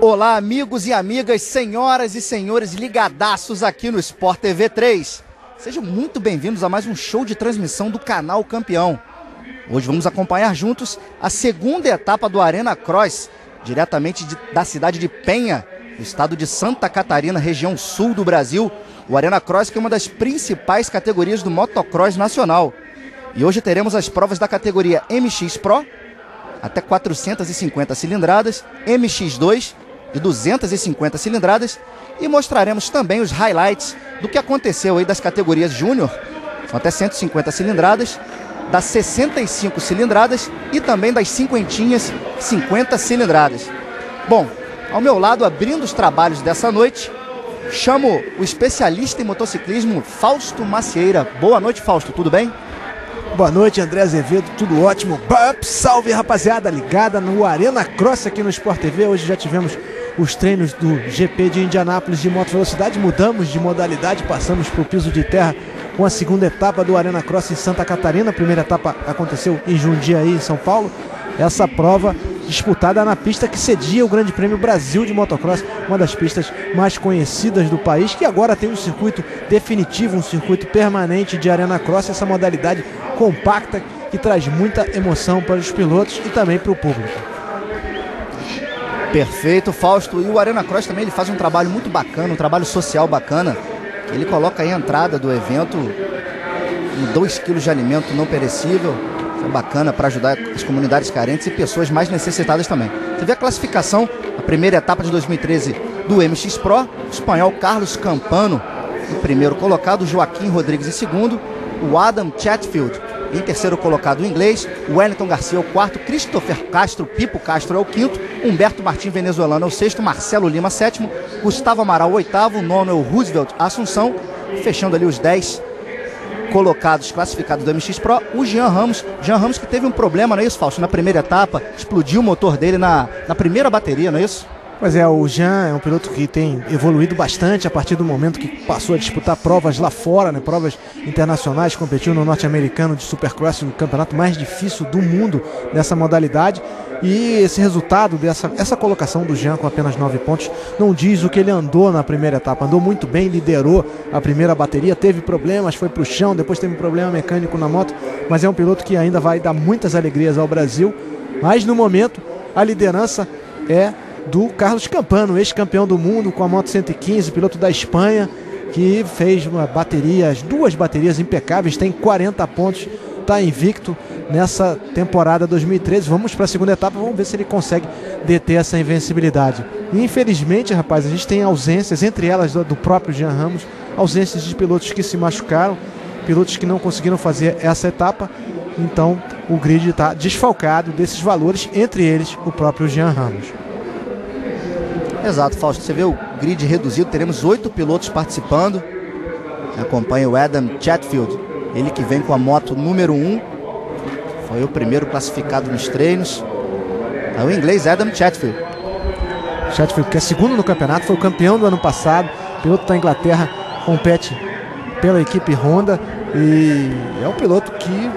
Olá, amigos e amigas, senhoras e senhores ligadaços aqui no Sport TV 3. Sejam muito bem-vindos a mais um show de transmissão do canal Campeão. Hoje vamos acompanhar juntos a segunda etapa do Arena Cross, diretamente da cidade de Penha, no estado de Santa Catarina, região sul do Brasil. O Arena Cross, que é uma das principais categorias do motocross nacional. E hoje teremos as provas da categoria MX Pro, até 450 cilindradas, MX2 de 250 cilindradas, e mostraremos também os highlights do que aconteceu aí das categorias Júnior, são até 150 cilindradas, das 65 cilindradas e também das cinquentinhas 50 cilindradas. Bom, ao meu lado, abrindo os trabalhos dessa noite, chamo o especialista em motociclismo, Fausto Macieira. Boa noite, Fausto, tudo bem? Boa noite, André Azevedo, tudo ótimo. Salve, rapaziada, ligada no Arena Cross aqui no Sport TV. Hoje já tivemos os treinos do GP de Indianápolis de moto velocidade, mudamos de modalidade, passamos para o piso de terra com a segunda etapa do Arena Cross em Santa Catarina. A primeira etapa aconteceu em Jundiaí, em São Paulo. Essa prova disputada na pista que cedia o Grande Prêmio Brasil de Motocross, uma das pistas mais conhecidas do país, que agora tem um circuito definitivo, um circuito permanente de Arena Cross, essa modalidade compacta que traz muita emoção para os pilotos e também para o público. Perfeito, Fausto. E o Arena Cross também ele faz um trabalho muito bacana, um trabalho social bacana. Ele coloca aí a entrada do evento com 2 kg de alimento não perecível. Isso é bacana para ajudar as comunidades carentes e pessoas mais necessitadas também. Você vê a classificação, a primeira etapa de 2013 do MX Pro, o espanhol Carlos Campano em primeiro colocado, Joaquim Rodrigues em segundo, o Adam Chatfield em terceiro colocado, o inglês, o Wellington Garcia é o quarto, Christopher Castro, Pipo Castro é o quinto, Humberto Martim venezuelano é o sexto, Marcelo Lima sétimo, Gustavo Amaral o oitavo, o nono é o Roosevelt Assunção, fechando ali os 10 colocados classificados do MX Pro, o Jean Ramos que teve um problema, não é isso, Fausto? Na primeira etapa, explodiu o motor dele na primeira bateria, não é isso? Pois é, o Jean é um piloto que tem evoluído bastante a partir do momento que passou a disputar provas lá fora, né, provas internacionais, competiu no norte-americano de Supercross, o campeonato mais difícil do mundo nessa modalidade. E esse resultado essa colocação do Jean com apenas 9 pontos não diz o que ele andou na primeira etapa. Andou muito bem, liderou a primeira bateria, teve problemas, foi para o chão, depois teve um problema mecânico na moto, mas é um piloto que ainda vai dar muitas alegrias ao Brasil. Mas no momento a liderança é do Carlos Campano, ex-campeão do mundo com a moto 115, piloto da Espanha, que fez duas baterias impecáveis, tem 40 pontos, está invicto nessa temporada 2013. Vamos para a segunda etapa, vamos ver se ele consegue deter essa invencibilidade. E, infelizmente, rapaz, a gente tem ausências, entre elas do próprio Jean Ramos, ausências de pilotos que se machucaram, pilotos que não conseguiram fazer essa etapa. Então o grid está desfalcado desses valores, entre eles o próprio Jean Ramos. Exato, Fausto, você vê o grid reduzido, teremos 8 pilotos participando. Acompanha o Adam Chatfield, ele que vem com a moto número 1, foi o primeiro classificado nos treinos. É o inglês Adam Chatfield. Chatfield, que é segundo no campeonato, foi o campeão do ano passado, piloto da Inglaterra, compete pela equipe Honda e é um piloto que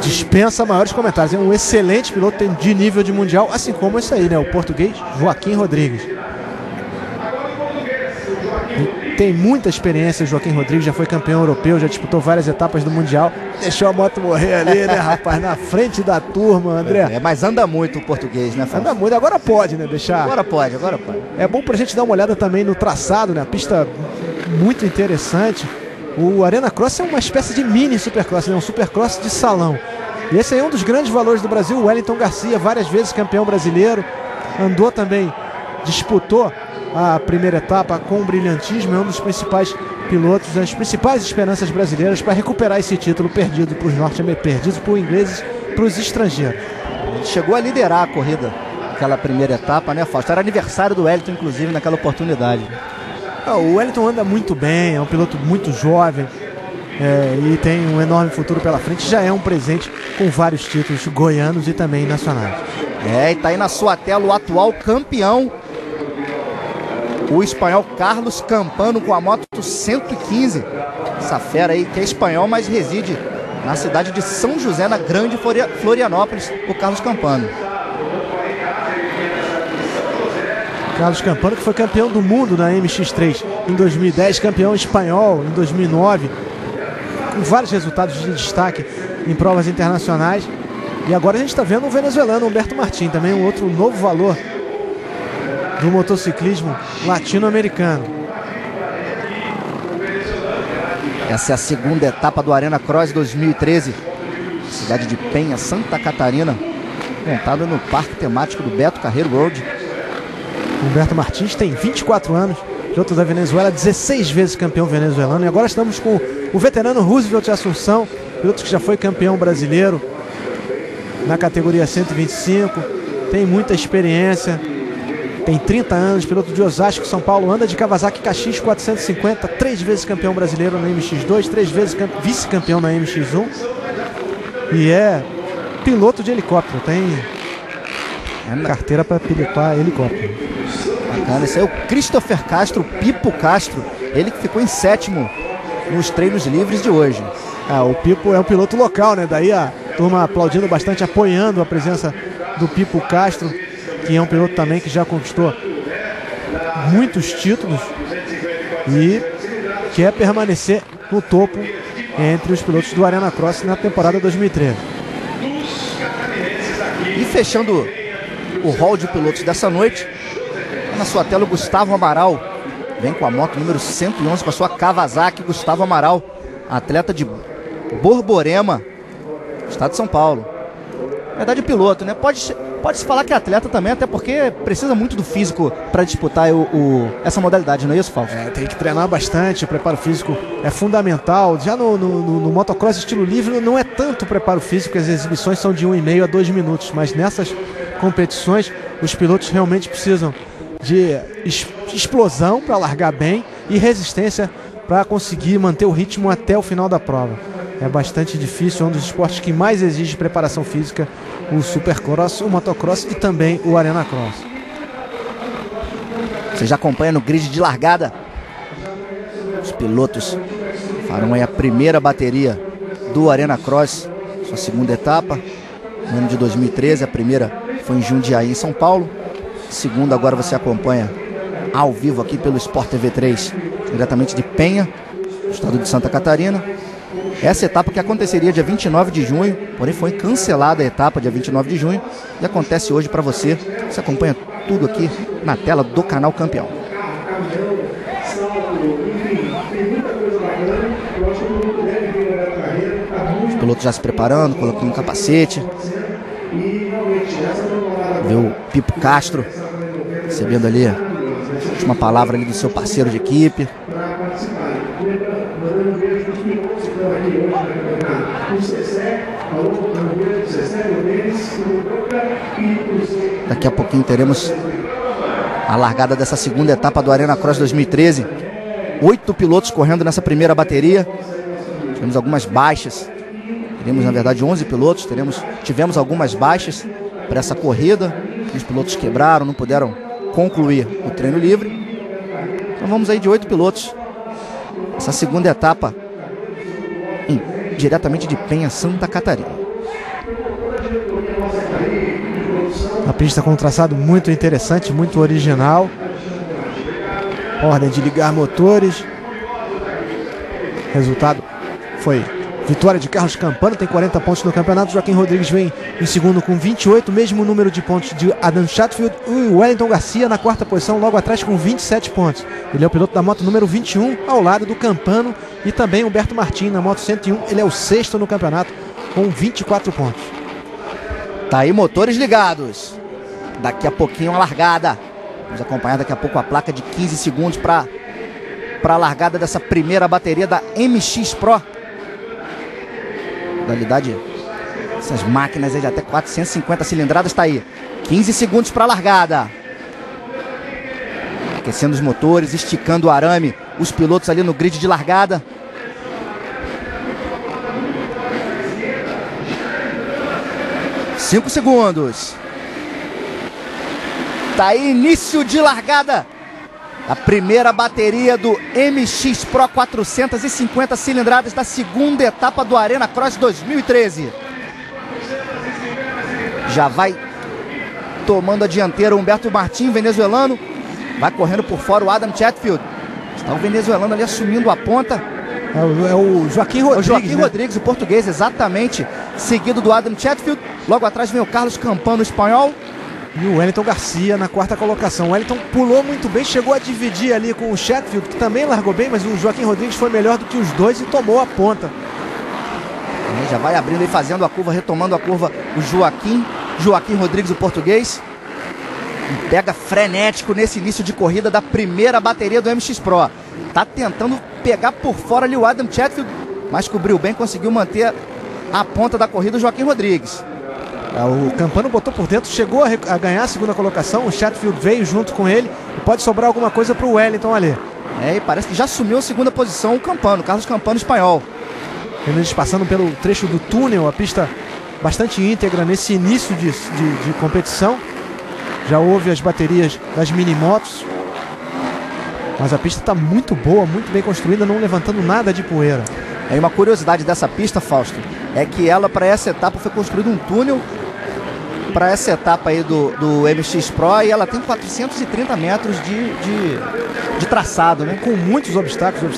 dispensa maiores comentários. É um excelente piloto de nível de mundial, assim como esse aí, né? O português Joaquim Rodrigues. E tem muita experiência. Joaquim Rodrigues já foi campeão europeu, já disputou várias etapas do mundial. Deixou a moto morrer ali, né, rapaz? Na frente da turma, André. Mas anda muito o português, né, Fausto? Anda muito, agora pode, né? Deixar. Agora pode. É bom pra gente dar uma olhada também no traçado, né? A pista muito interessante. O Arena Cross é uma espécie de mini Supercross, né? Um Supercross de salão. E esse aí é um dos grandes valores do Brasil, o Wellington Garcia, várias vezes campeão brasileiro. Andou também, disputou a primeira etapa com brilhantismo, é um dos principais pilotos, das principais esperanças brasileiras para recuperar esse título perdido para os norte-americanos, perdido por ingleses, para os estrangeiros. Ele chegou a liderar a corrida naquela primeira etapa, né, Fausto? Era aniversário do Wellington, inclusive, naquela oportunidade. O Wellington anda muito bem, é um piloto muito jovem e tem um enorme futuro pela frente. Já é um presente com vários títulos goianos e também nacionais. E tá aí na sua tela o atual campeão, o espanhol Carlos Campano com a moto 115. Essa fera aí que é espanhol, mas reside na cidade de São José, na Grande Florianópolis, o Carlos Campano. Carlos Campano, que foi campeão do mundo na MX3 em 2010, campeão espanhol em 2009, com vários resultados de destaque em provas internacionais. E agora a gente está vendo o venezuelano Humberto Martín, também um outro novo valor do motociclismo latino-americano. Essa é a segunda etapa do Arena Cross 2013, cidade de Penha, Santa Catarina, montado no parque temático do Beto Carreiro Road. Humberto Martins tem 24 anos, piloto da Venezuela, 16 vezes campeão venezuelano. E agora estamos com o veterano Roosevelt Assunção, piloto que já foi campeão brasileiro na categoria 125, tem muita experiência, tem 30 anos, piloto de Osasco, São Paulo, anda de Kawasaki KX 450, 3 vezes campeão brasileiro na MX2, 3 vezes vice-campeão na MX1 e é piloto de helicóptero, tem carteira para pilotar helicóptero. Bacana, esse é o Christopher Castro, Pipo Castro, ele que ficou em 7º nos treinos livres de hoje. O Pipo é um piloto local, né? Daí a turma aplaudindo bastante, apoiando a presença do Pipo Castro, que é um piloto também que já conquistou muitos títulos e quer permanecer no topo entre os pilotos do Arena Cross na temporada 2013. E fechando o hall de pilotos dessa noite, na sua tela o Gustavo Amaral, vem com a moto número 111 com a sua Kawasaki. Gustavo Amaral, atleta de Borborema, estado de São Paulo. Na verdade, piloto, né? Pode-se falar que é atleta também, até porque precisa muito do físico para disputar essa modalidade, não é isso, Fausto? Tem que treinar bastante, o preparo físico é fundamental. Já no motocross estilo livre não é tanto preparo físico, as exibições são de 1,5 a 2 minutos, mas nessas competições os pilotos realmente precisam de explosão para largar bem e resistência para conseguir manter o ritmo até o final da prova. É bastante difícil, é um dos esportes que mais exige preparação física, o Supercross, o motocross e também o Arena Cross. Você já acompanha no grid de largada. Os pilotos farão aí a primeira bateria do Arena Cross, sua segunda etapa, no ano de 2013. A primeira foi em Jundiaí, em São Paulo. A segunda agora você acompanha ao vivo aqui pelo Sport TV 3, diretamente de Penha, no estado de Santa Catarina. Essa etapa que aconteceria dia 29 de junho, porém foi cancelada a etapa dia 29 de junho e acontece hoje para você. Você acompanha tudo aqui na tela do canal Campeão. Os pilotos já se preparando, colocando o capacete. Vê o Pipo Castro recebendo ali a última palavra ali do seu parceiro de equipe. Daqui a pouquinho teremos a largada dessa segunda etapa do Arena Cross 2013. 8 pilotos correndo nessa primeira bateria. Tivemos algumas baixas. Teremos, na verdade, 11 pilotos. Tivemos algumas baixas para essa corrida. Os pilotos quebraram, não puderam concluir o treino livre. Então vamos aí de 8 pilotos. Essa segunda etapa diretamente de Penha, Santa Catarina. A pista com um traçado muito interessante, muito original. Ordem de ligar motores. Resultado foi vitória de Carlos Campano, tem 40 pontos no campeonato. Joaquim Rodrigues vem em segundo com 28, mesmo número de pontos de Adam Chatfield. E o Wellington Garcia na quarta posição, logo atrás com 27 pontos. Ele é o piloto da moto número 21, ao lado do Campano e também Humberto Martín na moto 101. Ele é o sexto no campeonato com 24 pontos. Tá aí motores ligados. Daqui a pouquinho a largada. Vamos acompanhar daqui a pouco a placa de 15 segundos para a largada dessa primeira bateria da MX Pro. Modalidade, essas máquinas aí de até 450 cilindradas, tá aí. 15 segundos para a largada. Aquecendo os motores, esticando o arame. Os pilotos ali no grid de largada. Cinco segundos. Tá aí início de largada. A primeira bateria do MX Pro 450 cilindradas da segunda etapa do Arena Cross 2013. Já vai tomando a dianteira Humberto Martín, venezuelano. Vai correndo por fora o Adam Chatfield. Está o venezuelano ali assumindo a ponta. É o Joaquim Rodrigues. O Joaquim Rodrigues, o português, exatamente. Seguido do Adam Chatfield. Logo atrás vem o Carlos Campano, o espanhol. E o Wellington Garcia na quarta colocação. O Wellington pulou muito bem, chegou a dividir ali com o Chatfield, que também largou bem, mas o Joaquim Rodrigues foi melhor do que os dois e tomou a ponta. Já vai abrindo e fazendo a curva, retomando a curva, o Joaquim Rodrigues, o português. E pega frenético nesse início de corrida da primeira bateria do MX Pro. Tá tentando pegar por fora ali o Adam Chatfield, mas cobriu bem, conseguiu manter a ponta da corrida o Joaquim Rodrigues. O Campano botou por dentro, chegou a ganhar a segunda colocação, o Chatfield veio junto com ele, e pode sobrar alguma coisa para o Wellington ali. E parece que já assumiu a segunda posição o Campano, Carlos Campano, espanhol. Eles passando pelo trecho do túnel, a pista bastante íntegra nesse início de competição. Já houve as baterias das minimotos, mas a pista está muito boa, muito bem construída, não levantando nada de poeira. Uma curiosidade dessa pista, Fausto, é que ela, para essa etapa, foi construído um túnel para essa etapa aí do MX Pro, e ela tem 430 metros de traçado, né? Com muitos obstáculos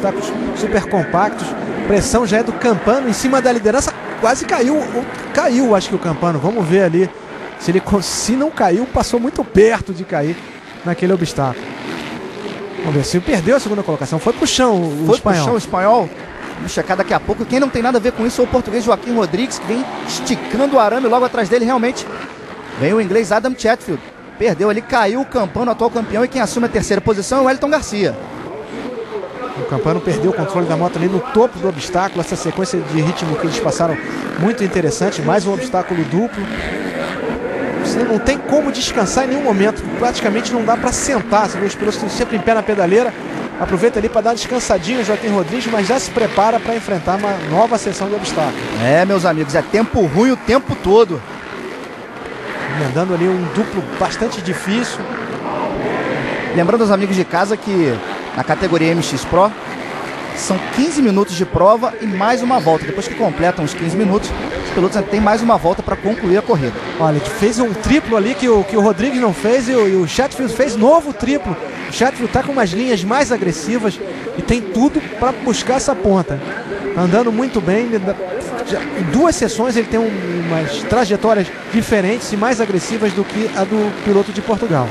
super compactos. Pressão já é do Campano em cima da liderança, quase caiu, acho que o Campano. Vamos ver ali se não caiu, passou muito perto de cair naquele obstáculo. Vamos ver se perdeu a segunda colocação. Foi pro chão o espanhol. Foi pro chão o espanhol. Vamos checar daqui a pouco. Quem não tem nada a ver com isso é o português Joaquim Rodrigues, que vem esticando o arame. Logo atrás dele realmente vem o inglês Adam Chatfield. Perdeu ali, caiu o Campano, atual campeão, e quem assume a terceira posição é o Wellington Garcia. O Campano perdeu o controle da moto ali no topo do obstáculo. Essa sequência de ritmo que eles passaram, muito interessante. Mais um obstáculo duplo. Você não tem como descansar em nenhum momento. Praticamente não dá para sentar. Você vê os pilotos sempre em pé na pedaleira. Aproveita ali para dar uma descansadinha, Joaquim Rodrigues, mas já se prepara para enfrentar uma nova sessão de obstáculos. Meus amigos, é tempo ruim o tempo todo. Emendando ali um duplo bastante difícil. Lembrando aos amigos de casa que na categoria MX Pro são 15 minutos de prova e mais uma volta. Depois que completam os 15 minutos, os pilotos têm mais uma volta para concluir a corrida. Olha, ele fez um triplo ali que o Rodrigues não fez, e o Chatfield fez novo triplo. O Chatfield está com umas linhas mais agressivas e tem tudo para buscar essa ponta. Andando muito bem. Em duas sessões ele tem umas trajetórias diferentes e mais agressivas do que a do piloto de Portugal.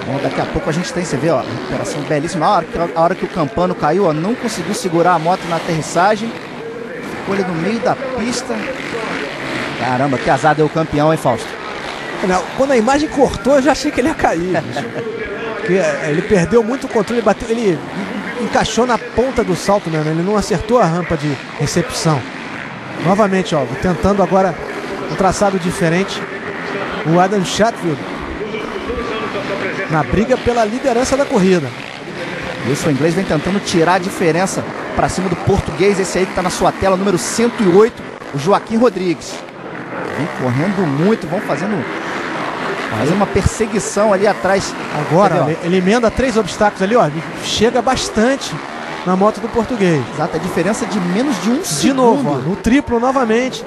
Bom, daqui a pouco a gente tem, você vê, ó, recuperação belíssima. A hora que o Campano caiu, ó, não conseguiu segurar a moto na aterrissagem. Ficou ali no meio da pista. Caramba, que azar deu o campeão, hein, Fausto? Não, quando a imagem cortou, eu já achei que ele ia cair. Porque ele perdeu muito o controle, ele encaixou na ponta do salto, né? Ele não acertou a rampa de recepção. Novamente, ó, tentando agora um traçado diferente. O Adam Chatfield na briga pela liderança da corrida. Isso, o inglês vem tentando tirar a diferença para cima do português. Esse aí que está na sua tela, número 108, o Joaquim Rodrigues. Vem correndo muito, vão fazendo uma perseguição ali atrás. Agora, ele emenda 3 obstáculos ali, ó. Chega bastante na moto do português. Exato, a diferença de menos de um segundo. De novo, ó, no triplo novamente.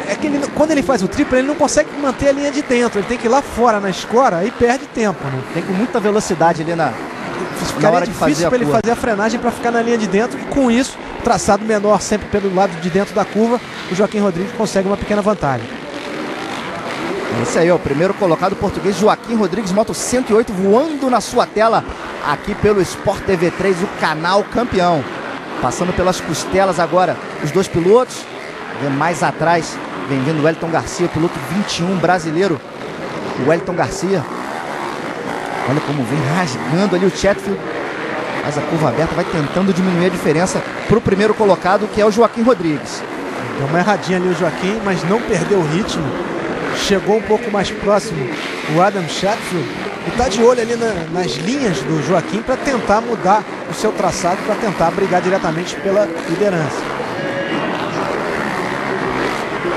É que quando ele faz o triplo, ele não consegue manter a linha de dentro. Ele tem que ir lá fora na escora e perde tempo, né? Tem com muita velocidade ali na hora de fazer para ele fazer a frenagem para ficar na linha de dentro. E com isso, traçado menor sempre pelo lado de dentro da curva, o Joaquim Rodrigues consegue uma pequena vantagem. Esse aí, ó, o primeiro colocado português, Joaquim Rodrigues, moto 108, voando na sua tela aqui pelo Sport TV 3, o canal campeão. Passando pelas costelas agora os dois pilotos. Mais atrás vem vindo o Wellington Garcia, piloto 21 brasileiro. O Wellington Garcia, olha como vem rasgando ali o Chatfield. Faz a curva aberta, vai tentando diminuir a diferença para o primeiro colocado, que é o Joaquim Rodrigues. Deu uma erradinha ali o Joaquim, mas não perdeu o ritmo. Chegou um pouco mais próximo o Adam Chatfield e está de olho ali nas linhas do Joaquim para tentar mudar o seu traçado, para tentar brigar diretamente pela liderança.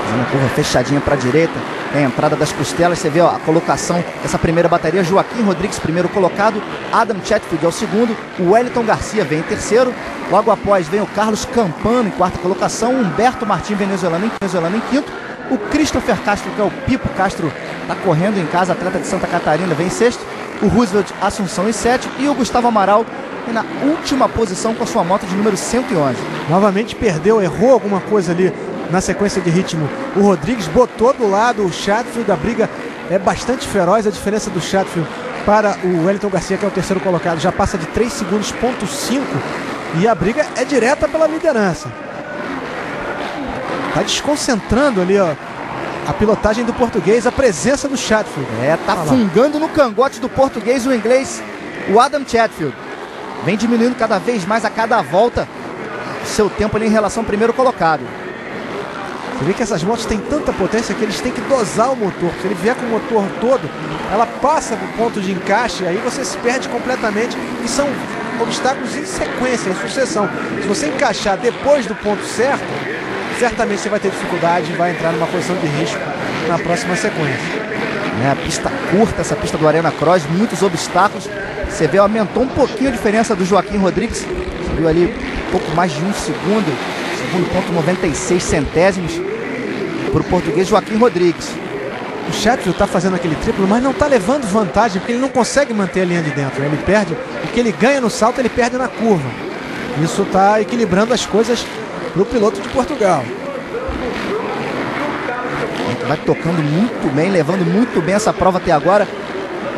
Fazendo a curva fechadinha para a direita, tem a entrada das costelas, você vê, ó, a colocação dessa primeira bateria, Joaquim Rodrigues, primeiro colocado, Adam Chatfield é o segundo, o Wellington Garcia vem em terceiro, logo após vem o Carlos Campano em quarta colocação, Humberto Martim, venezuelano em quinto, o Christopher Castro, que é o Pipo Castro, está correndo em casa, atleta de Santa Catarina, vem em sexto, o Roosevelt Assunção em sétimo e o Gustavo Amaral na última posição com a sua moto de número 111. Novamente perdeu, errou alguma coisa ali na sequência de ritmo. O Rodrigues botou do lado o Chatfield, a briga é bastante feroz, a diferença do Chatfield para o Wellington Garcia, que é o terceiro colocado, já passa de 3 segundos, ponto 5, e a briga é direta pela liderança. Tá desconcentrando ali, ó, a pilotagem do português, a presença do Chatfield. Tá fungando no cangote do português o inglês, o Adam Chatfield. Vem diminuindo cada vez mais a cada volta o seu tempo ali em relação ao primeiro colocado. Você vê que essas motos têm tanta potência que eles têm que dosar o motor. Se ele vier com o motor todo, ela passa do ponto de encaixe, aí você se perde completamente. E são obstáculos em sequência, em sucessão. Se você encaixar depois do ponto certo, certamente você vai ter dificuldade e vai entrar numa posição de risco na próxima sequência. A pista curta, essa pista do Arena Cross, muitos obstáculos. Você vê, aumentou um pouquinho a diferença do Joaquim Rodrigues. Você viu ali um pouco mais de um segundo ponto 96 centésimos para o português Joaquim Rodrigues. O Chatfield está fazendo aquele triplo, mas não está levando vantagem, porque ele não consegue manter a linha de dentro. Ele perde, o que ele ganha no salto, ele perde na curva. Isso está equilibrando as coisas para o piloto de Portugal. Vai tocando muito bem, levando muito bem essa prova até agora.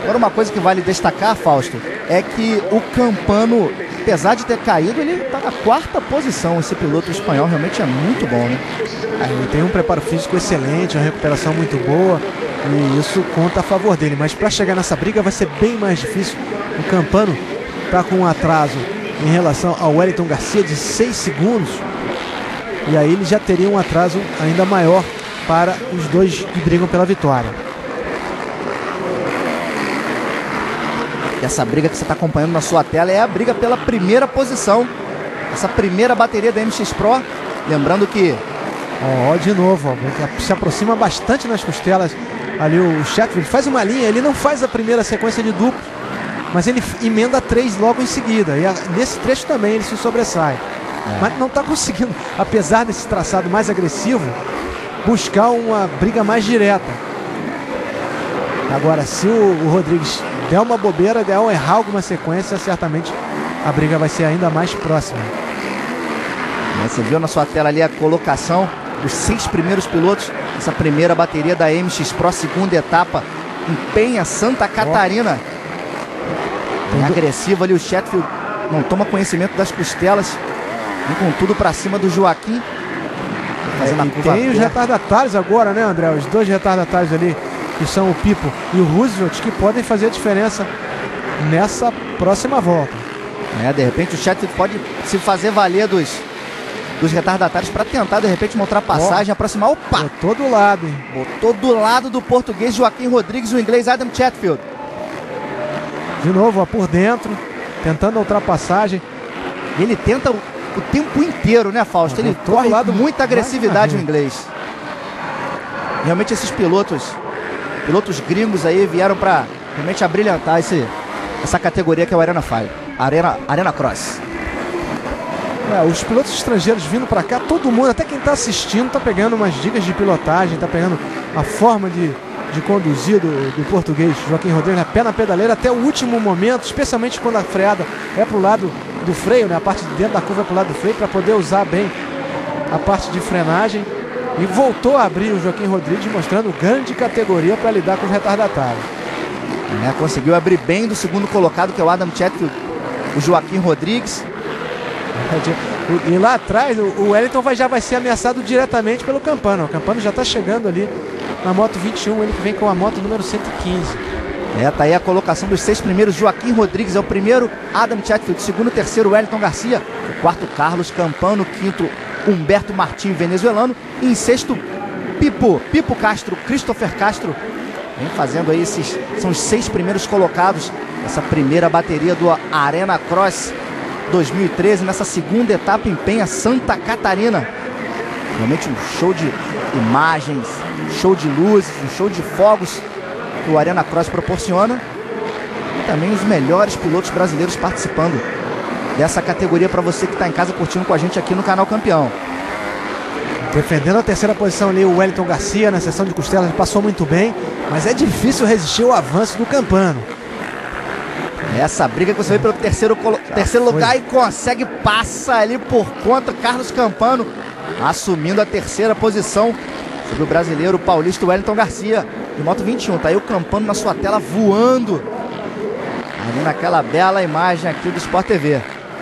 Agora, uma coisa que vale destacar, Fausto, é que o Campano, apesar de ter caído, ele está na 4ª posição. Esse piloto espanhol realmente é muito bom, né? Ele tem um preparo físico excelente, uma recuperação muito boa, e isso conta a favor dele. Mas para chegar nessa briga vai ser bem mais difícil. O Campano está com um atraso em relação ao Wellington Garcia de 6 segundos, e aí ele já teria um atraso ainda maior para os dois que brigam pela vitória. E essa briga que você está acompanhando na sua tela é a briga pela primeira posição. Essa primeira bateria da MX Pro. Lembrando que... de novo, se aproxima bastante nas costelas. Ali o Chatfield faz uma linha, ele não faz a primeira sequência de duplo, mas ele emenda 3 logo em seguida. E nesse trecho também ele se sobressai. Mas não está conseguindo, apesar desse traçado mais agressivo, buscar uma briga mais direta. Agora, se o Rodrigues der uma bobeira, errar alguma sequência, certamente a briga vai ser ainda mais próxima. Você viu na sua tela ali a colocação dos 6 primeiros pilotos. Essa primeira bateria da MX Pro, segunda etapa em Penha, Santa Catarina. Bem agressivo ali, o Chatfield não toma conhecimento das costelas. Vem com tudo pra cima do Joaquim. Tem os retardatários agora, né, André? Os 2 retardatários ali, que são o Pipo e o Roosevelt, que podem fazer a diferença nessa próxima volta. De repente o Chatfield pode se fazer valer dos retardatários para tentar, de repente, uma ultrapassagem, aproximar. Opa! Botou do lado, hein? Botou do lado do português Joaquim Rodrigues, o inglês Adam Chatfield. De novo, por dentro, tentando a ultrapassagem. Ele tenta o tempo inteiro, né, Fausto? Ele corre com muita agressividade, o inglês. Realmente esses pilotos gringos aí vieram para realmente abrilhantar essa categoria que é o Arena Cross. Os pilotos estrangeiros vindo para cá, todo mundo, até quem está assistindo, está pegando umas dicas de pilotagem, está pegando a forma de conduzir do português Joaquim Rodrigues, pé na pedaleira até o último momento, especialmente quando a freada é para o lado do freio, né? A parte de dentro da curva é para o lado do freio, para poder usar bem a parte de frenagem. E voltou a abrir o Joaquim Rodrigues, mostrando grande categoria para lidar com os retardatários. Conseguiu abrir bem do segundo colocado, que é o Adam Chatfield, o Joaquim Rodrigues. E lá atrás o Wellington já vai ser ameaçado diretamente pelo Campano. O Campano já está chegando ali na moto 21, ele que vem com a moto número 115. Tá aí a colocação dos 6 primeiros. Joaquim Rodrigues é o primeiro, Adam Chatfield, segundo, terceiro Wellington Garcia, o quarto Carlos Campano, quinto Humberto Martim, venezuelano, e em sexto Pipo Castro, Christopher Castro. Vem fazendo aí são os 6 primeiros colocados essa primeira bateria do Arena Cross 2013, nessa segunda etapa em Penha, Santa Catarina. Realmente um show de imagens, um show de luzes, um show de fogos que o Arena Cross proporciona. E também os melhores pilotos brasileiros participando dessa categoria para você que está em casa curtindo com a gente aqui no Canal Campeão. Defendendo a terceira posição ali, o Wellington Garcia na seção de costelas passou muito bem, mas é difícil resistir ao avanço do Campano. Essa briga que você vê pelo terceiro lugar e consegue, passa ali por conta. Carlos Campano assumindo a terceira posição sobre o brasileiro paulista Wellington Garcia, de moto 21. Tá aí o Campano na sua tela voando ali naquela bela imagem aqui do Sport TV.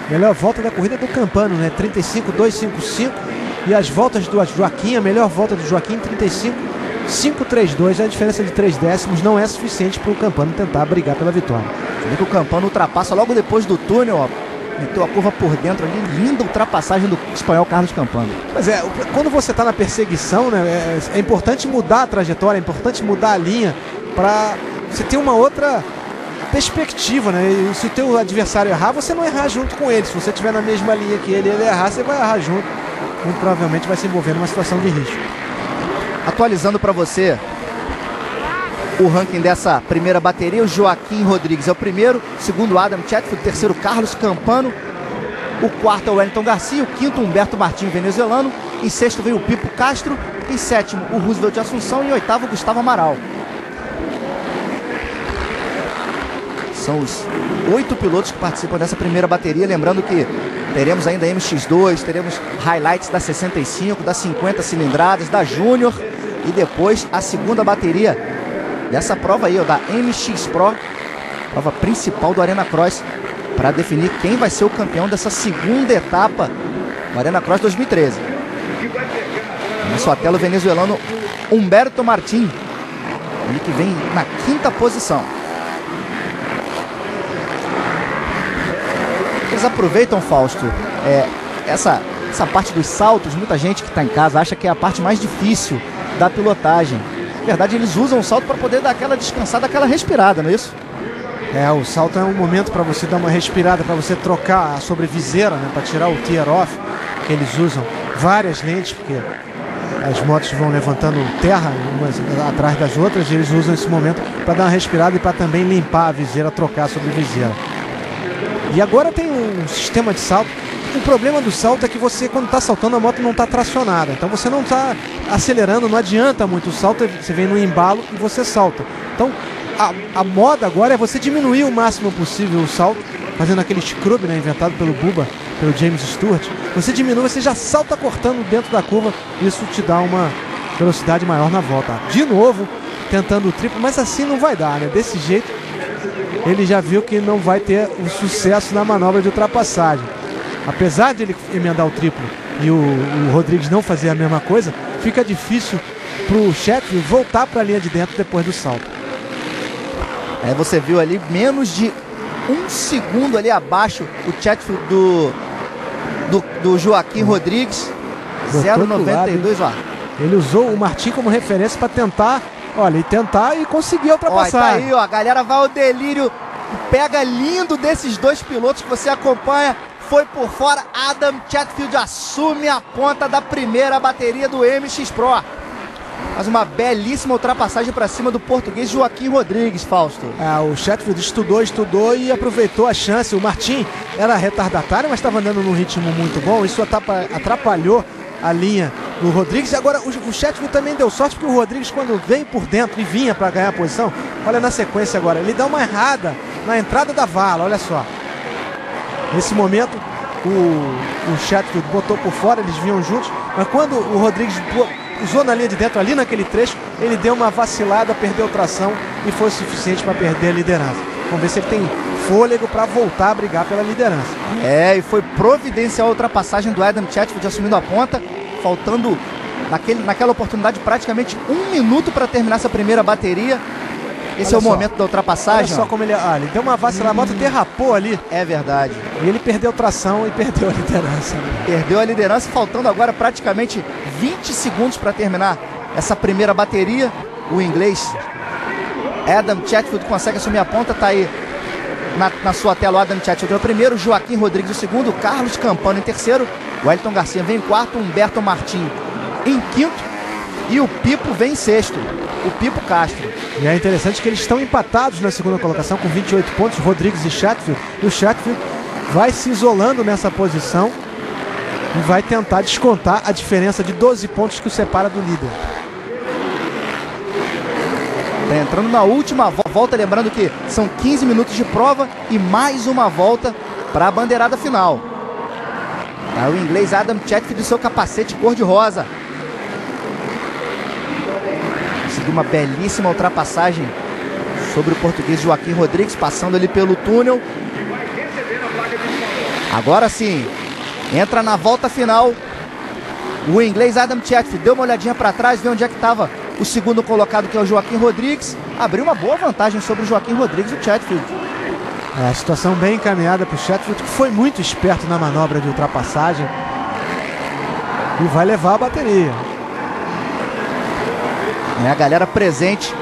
Melhor volta da corrida do Campano, né? 35,255. E as voltas do Joaquim, a melhor volta do Joaquim, 35,532. A diferença de 3 décimos não é suficiente para o Campano tentar brigar pela vitória. Você vê que o Campano ultrapassa logo depois do túnel, ó. Meteu a curva por dentro ali, linda ultrapassagem do espanhol Carlos Campano. Mas quando você está na perseguição, né, é importante mudar a trajetória, é importante mudar a linha para você ter uma outra perspectiva, né? E se o teu adversário errar, você não errar junto com ele. Se você estiver na mesma linha que ele errar, você vai errar junto. Muito provavelmente vai se envolver numa situação de risco. Atualizando para você o ranking dessa primeira bateria, o Joaquim Rodrigues é o primeiro, segundo Adam Chatfield, terceiro Carlos Campano, o quarto é o Wellington Garcia, o quinto Humberto Martins, venezuelano, em sexto veio o Pipo Castro, em sétimo o Roosevelt de Assunção e em oitavo o Gustavo Amaral. São os 8 pilotos que participam dessa primeira bateria, lembrando que teremos ainda MX2, teremos highlights da 65, das 50 cilindradas, da Júnior e depois a segunda bateria dessa prova aí, ó, da MX Pro, prova principal do Arena Cross, para definir quem vai ser o campeão dessa segunda etapa do Arena Cross 2013. Na sua tela o venezuelano Humberto Martins, ele que vem na quinta posição. Eles aproveitam, Fausto, essa parte dos saltos. Muita gente que está em casa acha que é a parte mais difícil da pilotagem. Na verdade, eles usam o salto para poder dar aquela descansada, aquela respirada, não é isso? O salto é um momento para você dar uma respirada, para você trocar a sobreviseira, né, para tirar o tear off, que eles usam várias lentes, porque as motos vão levantando terra umas atrás das outras, e eles usam esse momento para dar uma respirada e para também limpar a viseira, trocar a sobreviseira. E agora tem um sistema de salto. O problema do salto é que você, quando está saltando, a moto não está tracionada. Então você não está acelerando, não adianta muito o salto. Você vem no embalo e você salta. Então a moda agora é você diminuir o máximo possível o salto, fazendo aquele scrub, né, inventado pelo Bubba, pelo James Stewart. Você diminui, você já salta cortando dentro da curva. Isso te dá uma velocidade maior na volta. De novo, tentando o triplo, mas assim não vai dar, né? Desse jeito, ele já viu que não vai ter o sucesso na manobra de ultrapassagem. Apesar de ele emendar o triplo e o Rodrigues não fazer a mesma coisa, fica difícil para o Chatfield voltar para a linha de dentro depois do salto. Você viu ali menos de um segundo ali abaixo o Chatfield do Joaquim Rodrigues. 0,92, ó. Ele usou o Martin como referência para tentar, e conseguir a ultrapassagem. Tá aí, ó, a galera vai ao delírio, pega lindo desses dois pilotos que você acompanha. Foi por fora, Adam Chatfield assume a ponta da primeira bateria do MX Pro. Faz uma belíssima ultrapassagem para cima do português Joaquim Rodrigues, Fausto. O Chatfield estudou e aproveitou a chance. O Martin era retardatário, mas estava andando num ritmo muito bom. Isso atrapalhou a linha do Rodrigues. E agora o Chatfield também deu sorte, porque o Rodrigues, quando veio por dentro e vinha para ganhar a posição, olha na sequência agora, ele dá uma errada na entrada da vala, olha só. Nesse momento, o Chatfield botou por fora, eles vinham juntos, mas quando o Rodrigues usou na linha de dentro, ali naquele trecho, ele deu uma vacilada, perdeu tração e foi o suficiente para perder a liderança. Vamos ver se ele tem fôlego para voltar a brigar pela liderança. E foi providencial a ultrapassagem do Adam Chatfield assumindo a ponta, faltando naquela oportunidade praticamente 1 minuto para terminar essa primeira bateria. Esse é o momento da ultrapassagem. Olha só como ele deu uma vacilada, a moto derrapou ali. É verdade. E ele perdeu tração e perdeu a liderança. Perdeu a liderança, faltando agora praticamente 20 segundos para terminar essa primeira bateria. O inglês Adam Chatfield consegue assumir a ponta, tá aí na sua tela o Adam Chatfield é o primeiro, Joaquim Rodrigues o segundo, Carlos Campano em terceiro, Wellington Garcia vem em quarto, Humberto Martins em quinto e o Pipo vem em sexto, o Pipo Castro. E é interessante que eles estão empatados na segunda colocação com 28 pontos, Rodrigues e Chatfield. E o Chatfield vai se isolando nessa posição e vai tentar descontar a diferença de 12 pontos que o separa do líder. Tá entrando na última volta, lembrando que são 15 minutos de prova e mais uma volta para a bandeirada final. Tá o inglês Adam Chatfield de seu capacete cor-de-rosa. Conseguiu uma belíssima ultrapassagem sobre o português Joaquim Rodrigues, passando ali pelo túnel. Agora sim, entra na volta final o inglês Adam Chatfield. Deu uma olhadinha para trás, viu onde é que estava o segundo colocado, que é o Joaquim Rodrigues. Abriu uma boa vantagem sobre o Joaquim Rodrigues, o Chatfield. A situação bem encaminhada para o Chatfield, que foi muito esperto na manobra de ultrapassagem e vai levar a bateria. A galera presente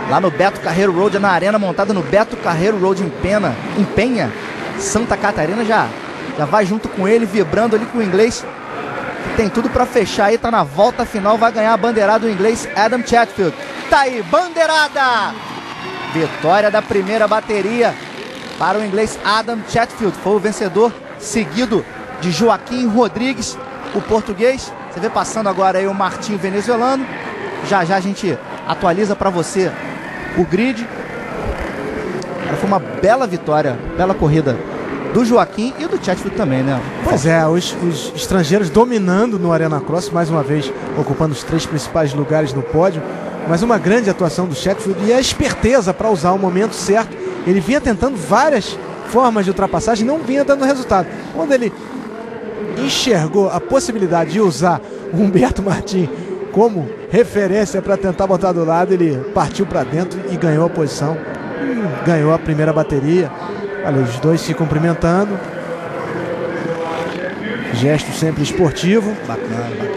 lá no Beto Carreiro Road, na arena montada no Beto Carreiro Road em Penha, Santa Catarina, já vai junto com ele, vibrando ali com o inglês. Tem tudo para fechar aí, tá na volta final, vai ganhar a bandeirada o inglês Adam Chatfield. Tá aí, bandeirada! Vitória da primeira bateria para o inglês Adam Chatfield. Foi o vencedor, seguido de Joaquim Rodrigues, o português. Você vê passando agora aí o Martinho venezuelano. Já a gente atualiza para você o grid. Foi uma bela vitória, bela corrida do Joaquim e do Chatfield também, né? Pois é, os estrangeiros dominando no Arena Cross, mais uma vez ocupando os 3 principais lugares no pódio. Mas uma grande atuação do Chatfield e a esperteza para usar o momento certo. Ele vinha tentando várias formas de ultrapassagem, não vinha dando resultado. Quando ele enxergou a possibilidade de usar o Humberto Martins como referência para tentar botar do lado, ele partiu para dentro e ganhou a posição. E ganhou a primeira bateria. Olha, os dois se cumprimentando. Gesto sempre esportivo. Bacana.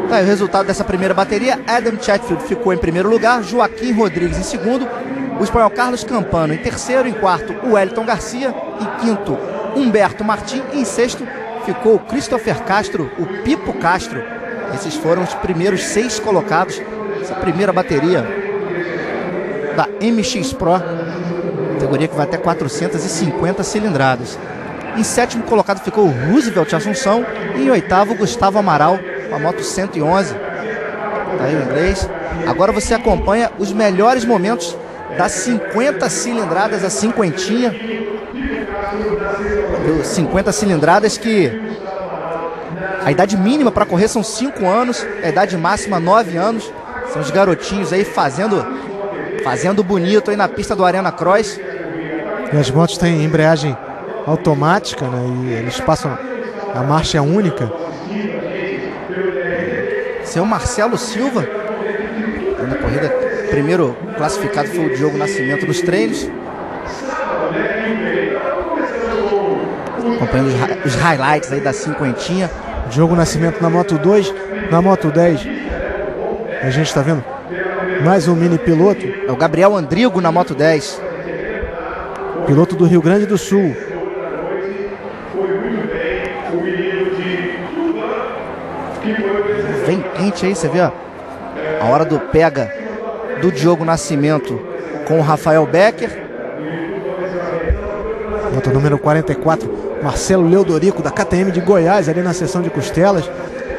Tá, o resultado dessa primeira bateria: Adam Chatfield ficou em primeiro lugar, Joaquim Rodrigues em segundo, o espanhol Carlos Campano em terceiro, em quarto o Wellington Garcia, em quinto Humberto Martins e em sexto ficou o Christopher Castro, o Pipo Castro. Esses foram os primeiros 6 colocados. Essa primeira bateria da MX Pro, categoria que vai até 450 cilindradas. Em sétimo colocado ficou o Roosevelt Assunção e em oitavo Gustavo Amaral com a moto 111. Tá aí o inglês. Agora você acompanha os melhores momentos das 50 cilindradas, a cinquentinha. 50 cilindradas, que a idade mínima para correr são 5 anos, a idade máxima 9 anos. São os garotinhos aí fazendo bonito aí na pista do Arena Cross. E as motos têm embreagem automática, né? E eles passam a marcha única. Seu Marcelo Silva na corrida, primeiro classificado foi o Diogo Nascimento nos treinos. Acompanhando os highlights aí da cinquentinha. Diogo Nascimento na moto 2, na moto 10 a gente está vendo mais um mini piloto. É o Gabriel Andrigo na moto 10. Piloto do Rio Grande do Sul. Vem quente aí, você vê, ó, a hora do pega do Diogo Nascimento com o Rafael Becker. Moto número 44, Marcelo Leodorico, da KTM de Goiás, ali na seção de costelas.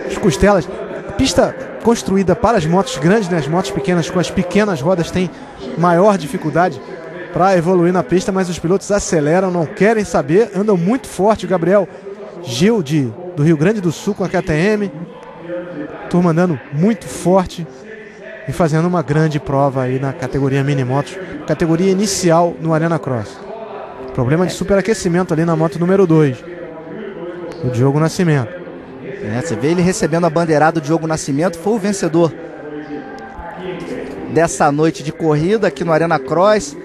As costelas, pista construída para as motos grandes, né? As motos pequenas com as pequenas rodas têm maior dificuldade para evoluir na pista, mas os pilotos aceleram, não querem saber, andam muito forte. O Gabriel Gil do Rio Grande do Sul com a KTM, turma andando muito forte e fazendo uma grande prova aí na categoria Minimotos, categoria inicial no Arena Cross. Problema de superaquecimento ali na moto número 2, o Diogo Nascimento. Você vê ele recebendo a bandeirada do Diogo Nascimento, foi o vencedor dessa noite de corrida aqui no Arena Cross.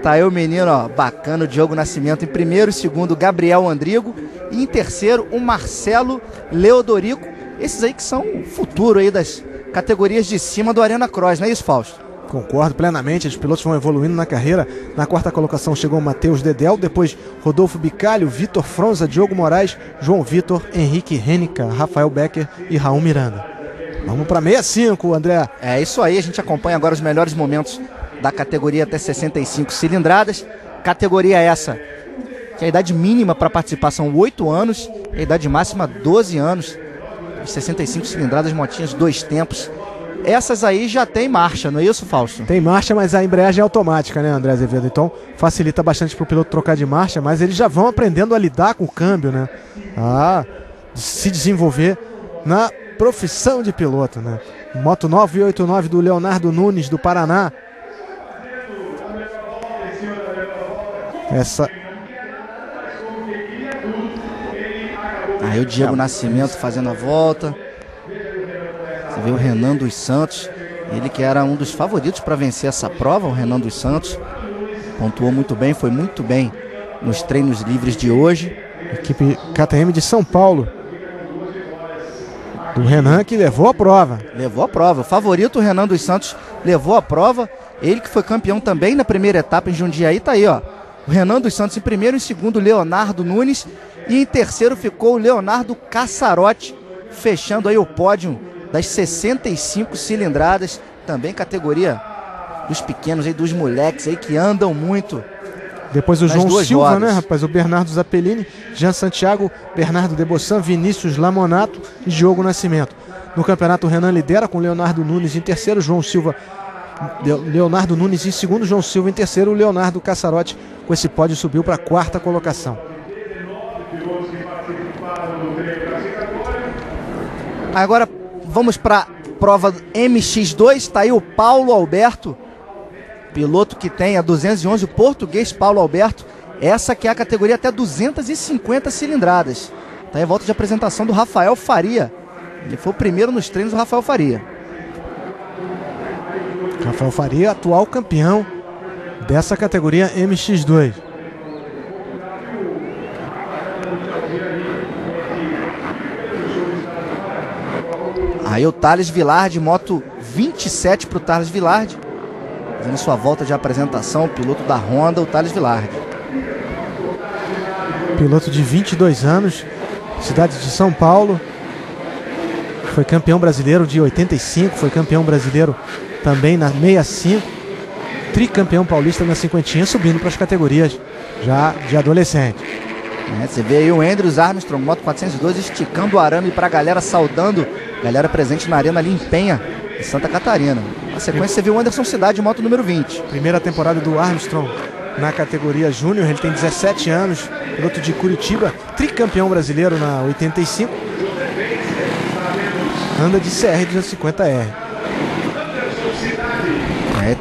Tá aí o menino, ó, bacana, o Diogo Nascimento em primeiro, segundo Gabriel Andrigo e em terceiro o Marcelo Leodorico. Esses aí que são o futuro aí das categorias de cima do Arena Cross, não é isso, Fausto? Concordo plenamente, os pilotos vão evoluindo na carreira. Na quarta colocação chegou o Matheus Dedel, depois Rodolfo Bicalho, Vitor Fronza, Diogo Moraes, João Vitor, Henrique Renica, Rafael Becker e Raul Miranda. Vamos para 65, André. É isso aí, a gente acompanha agora os melhores momentos da categoria até 65 cilindradas. Categoria essa que a idade mínima para participar são 8 anos, a idade máxima 12 anos. 65 cilindradas, motinhas 2 tempos. essas aí já tem marcha, não é isso, Fausto? Tem marcha, mas a embreagem é automática, né, André Azevedo? Então facilita bastante para o piloto trocar de marcha, mas eles já vão aprendendo a lidar com o câmbio, né? A se desenvolver na profissão de piloto, né? Moto 989 do Leonardo Nunes, do Paraná. Essa... Aí o Diego Nascimento fazendo a volta. Você vê o Renan dos Santos, ele que era um dos favoritos para vencer essa prova, o Renan dos Santos. Pontuou muito bem, foi muito bem nos treinos livres de hoje. Equipe KTM de São Paulo. Do Renan, que levou a prova. Levou a prova. O favorito, o Renan dos Santos, levou a prova. Ele que foi campeão também na primeira etapa em Jundiaí, tá aí, ó. O Renan dos Santos em primeiro, em segundo, o Leonardo Nunes. E em terceiro ficou o Leonardo Cassarotti, fechando aí o pódio das 65 cilindradas. Também categoria dos pequenos aí, dos moleques aí que andam muito. Depois o João Silva, rodas, né, rapaz? O Bernardo Zappellini, Jean Santiago, Bernardo Debossan, Vinícius Lamonato e Diogo Nascimento. No campeonato, o Renan lidera com Leonardo Nunes em terceiro, João Silva, Leonardo Nunes em segundo, João Silva em terceiro, o Leonardo Cassarotti com esse pódio subiu para a quarta colocação. Agora vamos para a prova MX2, tá aí o Paulo Alberto, piloto que tem a 211, o português Paulo Alberto, essa que é a categoria até 250 cilindradas. Tá aí a volta de apresentação do Rafael Faria. Ele foi o primeiro nos treinos do Rafael Faria. Rafael Faria, atual campeão dessa categoria MX2. Aí o Thales Villard, moto 27 para o Thales Villard. Fazendo sua volta de apresentação, o piloto da Honda, o Thales Villard. Piloto de 22 anos, cidade de São Paulo. Foi campeão brasileiro de 85, foi campeão brasileiro também na 65. Tricampeão paulista na cinquentinha, subindo para as categorias já de adolescente. Você vê aí o Andrews Armstrong, moto 402, esticando o arame para a galera, saudando a galera presente na arena ali em Penha, em Santa Catarina. Na sequência você viu o Anderson Cidade, moto número 20. Primeira temporada do Armstrong na categoria Júnior, ele tem 17 anos, piloto de Curitiba, tricampeão brasileiro na 85. Anda de CR 250R.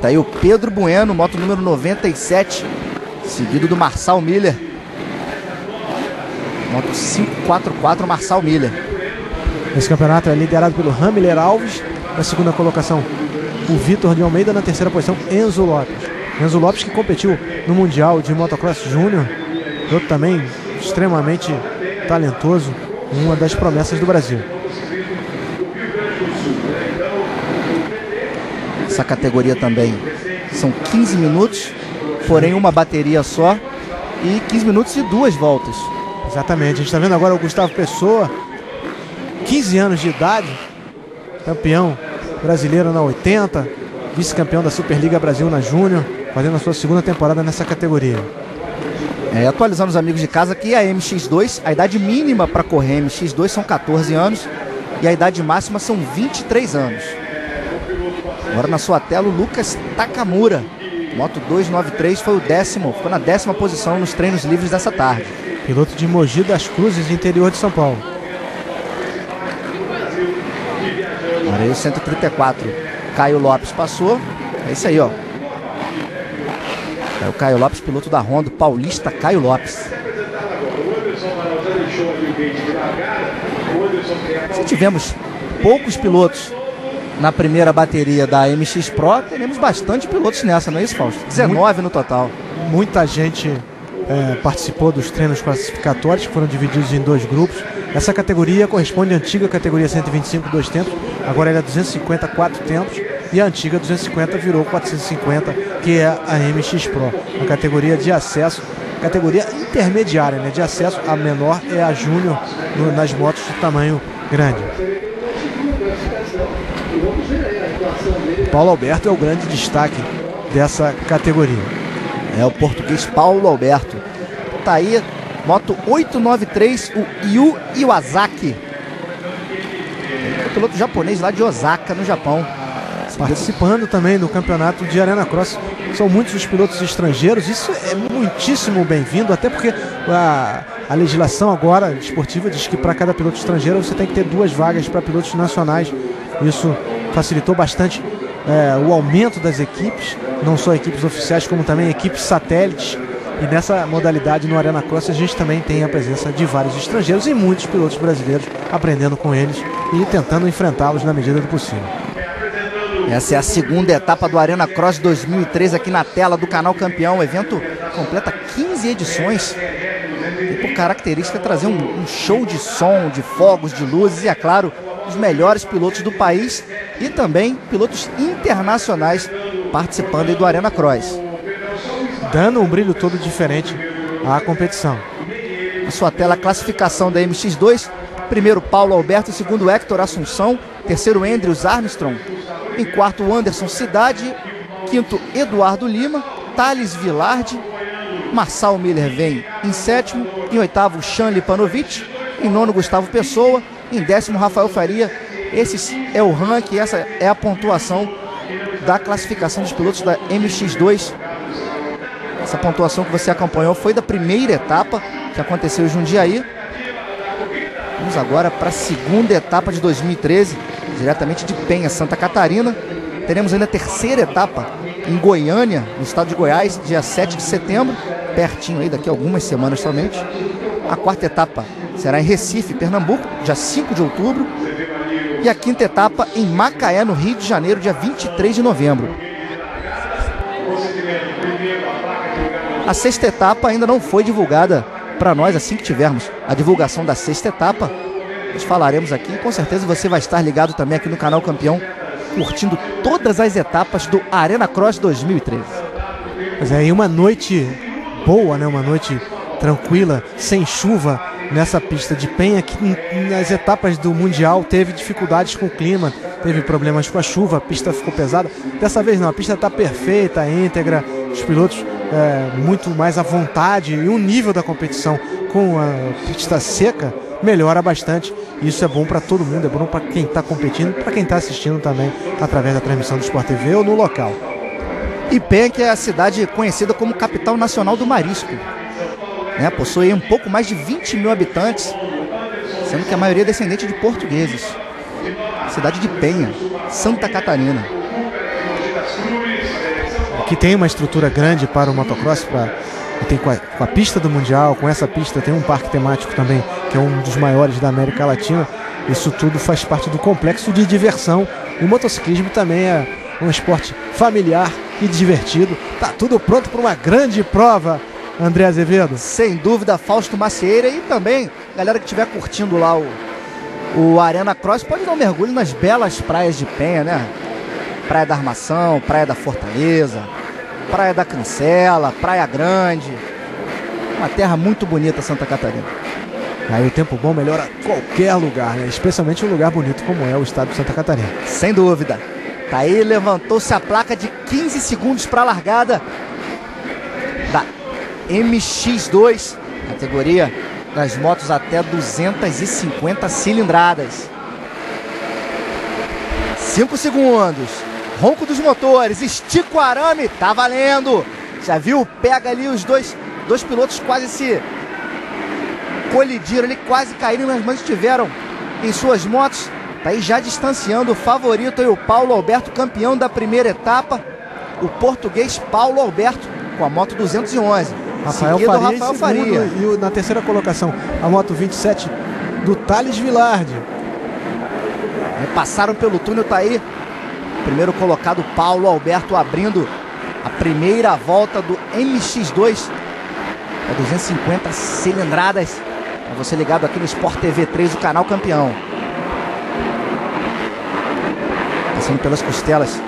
Tá aí o Pedro Bueno, moto número 97, seguido do Marçal Miller. Moto 544, Marçal Miller. Esse campeonato é liderado pelo Ramiller Alves. Na segunda colocação, o Vitor de Almeida. Na terceira posição, Enzo Lopes. Enzo Lopes, que competiu no Mundial de Motocross Júnior. Outro também extremamente talentoso. Uma das promessas do Brasil. Essa categoria também são 15 minutos, porém uma bateria só. E 15 minutos e 2 voltas. Exatamente, a gente está vendo agora o Gustavo Pessoa, 15 anos de idade, campeão brasileiro na 80, vice-campeão da Superliga Brasil na Júnior, fazendo a sua segunda temporada nessa categoria. Atualizando os amigos de casa que a MX2, a idade mínima para correr MX2 são 14 anos e a idade máxima são 23 anos. Agora na sua tela o Lucas Takamura, moto 293, foi na 10ª posição nos treinos livres dessa tarde. Piloto de Mogi das Cruzes, interior de São Paulo. Agora aí o 134, Caio Lopes passou. É isso aí, ó. É o Caio Lopes, piloto da Honda, paulista Caio Lopes. Se tivemos poucos pilotos na primeira bateria da MX Pro, teremos bastante pilotos nessa, não é isso, Fausto? 19 no total. Muita gente participou dos treinos classificatórios, que foram divididos em 2 grupos. Essa categoria corresponde à antiga categoria 125 2 tempos, agora ela é 250 4 tempos, e a antiga 250 virou 450, que é a MX Pro, a categoria de acesso, categoria intermediária, né? De acesso. A menor é a Júnior nas motos de tamanho grande. Paulo Alberto é o grande destaque dessa categoria. É o português Paulo Alberto. Tá aí, moto 893, o Yu Iwasaki. Ele é o piloto japonês lá de Osaka, no Japão. participando também do campeonato de Arena Cross. São muitos os pilotos estrangeiros, isso é muitíssimo bem-vindo, até porque a legislação agora esportiva diz que para cada piloto estrangeiro você tem que ter 2 vagas para pilotos nacionais. Isso facilitou bastante o aumento das equipes, não só equipes oficiais como também equipes satélites. E nessa modalidade no Arena Cross a gente também tem a presença de vários estrangeiros e muitos pilotos brasileiros aprendendo com eles e tentando enfrentá-los na medida do possível. Essa é a segunda etapa do Arena Cross 2003 aqui na tela do Canal Campeão. O evento completa 15 edições e por característica trazer um show de som, de fogos, de luzes e, é claro, os melhores pilotos do país e também pilotos internacionais participando aí do Arena Cross, dando um brilho todo diferente à competição. Na sua tela, a classificação da MX2. Primeiro, Paulo Alberto. Segundo, Hector Assunção. Terceiro, Andrews Armstrong. Em quarto, Anderson Cidade. Quinto, Eduardo Lima. Thales Villardi. Marçal Miller vem em sétimo. Em oitavo, Shanley Panovic. Em nono, Gustavo Pessoa. Em décimo, Rafael Faria. Esse é o ranking, essa é a pontuação da classificação dos pilotos da MX2. Essa pontuação que você acompanhou foi da primeira etapa que aconteceu em Jundiaí. Vamos agora para a segunda etapa de 2013, diretamente de Penha, Santa Catarina. Teremos ainda a terceira etapa em Goiânia, no estado de Goiás, dia 7 de setembro, pertinho aí, daqui a algumas semanas somente. A quarta etapa será em Recife, Pernambuco, dia 5 de outubro. E a quinta etapa em Macaé, no Rio de Janeiro, dia 23 de novembro. A sexta etapa ainda não foi divulgada para nós. Assim que tivermos a divulgação da sexta etapa, nós falaremos aqui. Com certeza você vai estar ligado também aqui no Canal Campeão, curtindo todas as etapas do Arena Cross 2013. Mas é, e uma noite boa, né? Uma noite tranquila, sem chuva nessa pista de Penha, que nas etapas do Mundial teve dificuldades com o clima, teve problemas com a chuva, a pista ficou pesada. Dessa vez não, a pista está perfeita, íntegra, os pilotos muito mais à vontade e o nível da competição com a pista seca melhora bastante. Isso é bom para todo mundo, é bom para quem está competindo, para quem está assistindo também através da transmissão do Sport TV ou no local. E Penha, que é a cidade conhecida como capital nacional do marisco, né? Possui um pouco mais de 20 mil habitantes, sendo que a maioria é descendente de portugueses. Cidade de Penha, Santa Catarina, que tem uma estrutura grande para o motocross, tem com a pista do Mundial, com essa pista tem um parque temático também, que é um dos maiores da América Latina. Isso tudo faz parte do complexo de diversão. E o motociclismo também é um esporte familiar e divertido. Tá tudo pronto para uma grande prova, André Azevedo. Sem dúvida, Fausto Macieira. E também, galera que estiver curtindo lá o Arena Cross, pode dar um mergulho nas belas praias de Penha, né? Praia da Armação, Praia da Fortaleza, Praia da Cancela, Praia Grande. Uma terra muito bonita, Santa Catarina. Aí o tempo bom melhora qualquer lugar, né? Especialmente um lugar bonito como é o estado de Santa Catarina. Sem dúvida. Tá aí, levantou-se a placa de 15 segundos para a largada da MX2, categoria das motos até 250 cilindradas. 5 segundos. Ronco dos motores, estica o arame, tá valendo. Já viu? Pega ali os dois pilotos quase se colidiram ali, quase caíram, mas estiveram em suas motos. Tá aí já distanciando o favorito aí, o Paulo Alberto, campeão da primeira etapa. O português Paulo Alberto com a moto 211. Rafael Faria. E na terceira colocação, a moto 27 do Thales Villardi. Passaram pelo túnel, tá aí. Primeiro colocado, Paulo Alberto, abrindo a primeira volta do MX2. É 250 cilindradas. Para você ligado aqui no Sport TV 3, o Canal Campeão. Passando pelas costelas,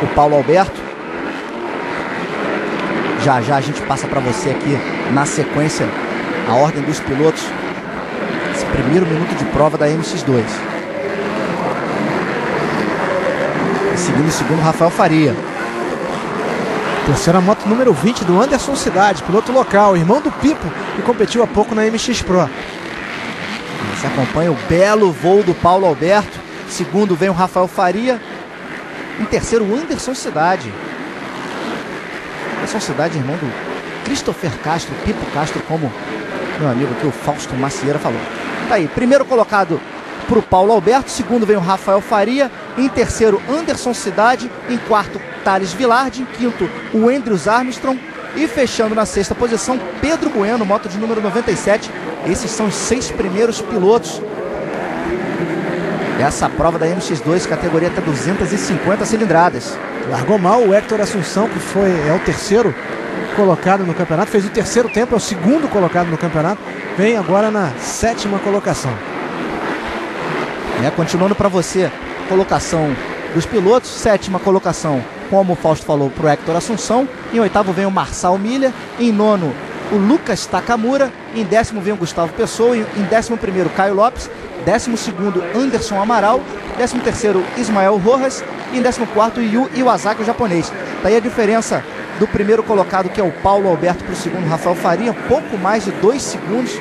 o Paulo Alberto. Já a gente passa para você aqui na sequência a ordem dos pilotos. Esse primeiro minuto de prova da MX2. Seguindo em segundo, Rafael Faria. Terceira moto número 20 do Anderson Cidade, piloto local, irmão do Pipo, que competiu há pouco na MX Pro. Você acompanha o belo voo do Paulo Alberto. Segundo vem o Rafael Faria. Em terceiro, Anderson Cidade. Anderson Cidade, irmão do Christopher Castro, Pipo Castro, como meu amigo aqui, o Fausto Macieira, falou. Tá aí, primeiro colocado pro Paulo Alberto, segundo vem o Rafael Faria, em terceiro, Anderson Cidade, em quarto, Thales Vilardi, em quinto, o Andrews Armstrong, e fechando na sexta posição, Pedro Bueno, moto de número 97. Esses são os 6 primeiros pilotos dessa prova da MX2, categoria até 250 cilindradas. Largou mal o Héctor Assunção, que é o terceiro colocado no campeonato, fez o terceiro tempo, é o segundo colocado no campeonato, vem agora na 7ª colocação. Continuando para você, colocação dos pilotos, 7ª colocação, como o Fausto falou, para o Héctor Assunção. Em oitavo vem o Marçal Milha. Em nono, o Lucas Takamura. Em décimo vem o Gustavo Pessoa. Em 11º, Caio Lopes. 12º, Anderson Amaral. 13º, Ismael Rojas. E em 14º, Yu Iwasaki, o japonês. Daí a diferença do primeiro colocado, que é o Paulo Alberto, para o segundo, Rafael Faria, pouco mais de 2 segundos.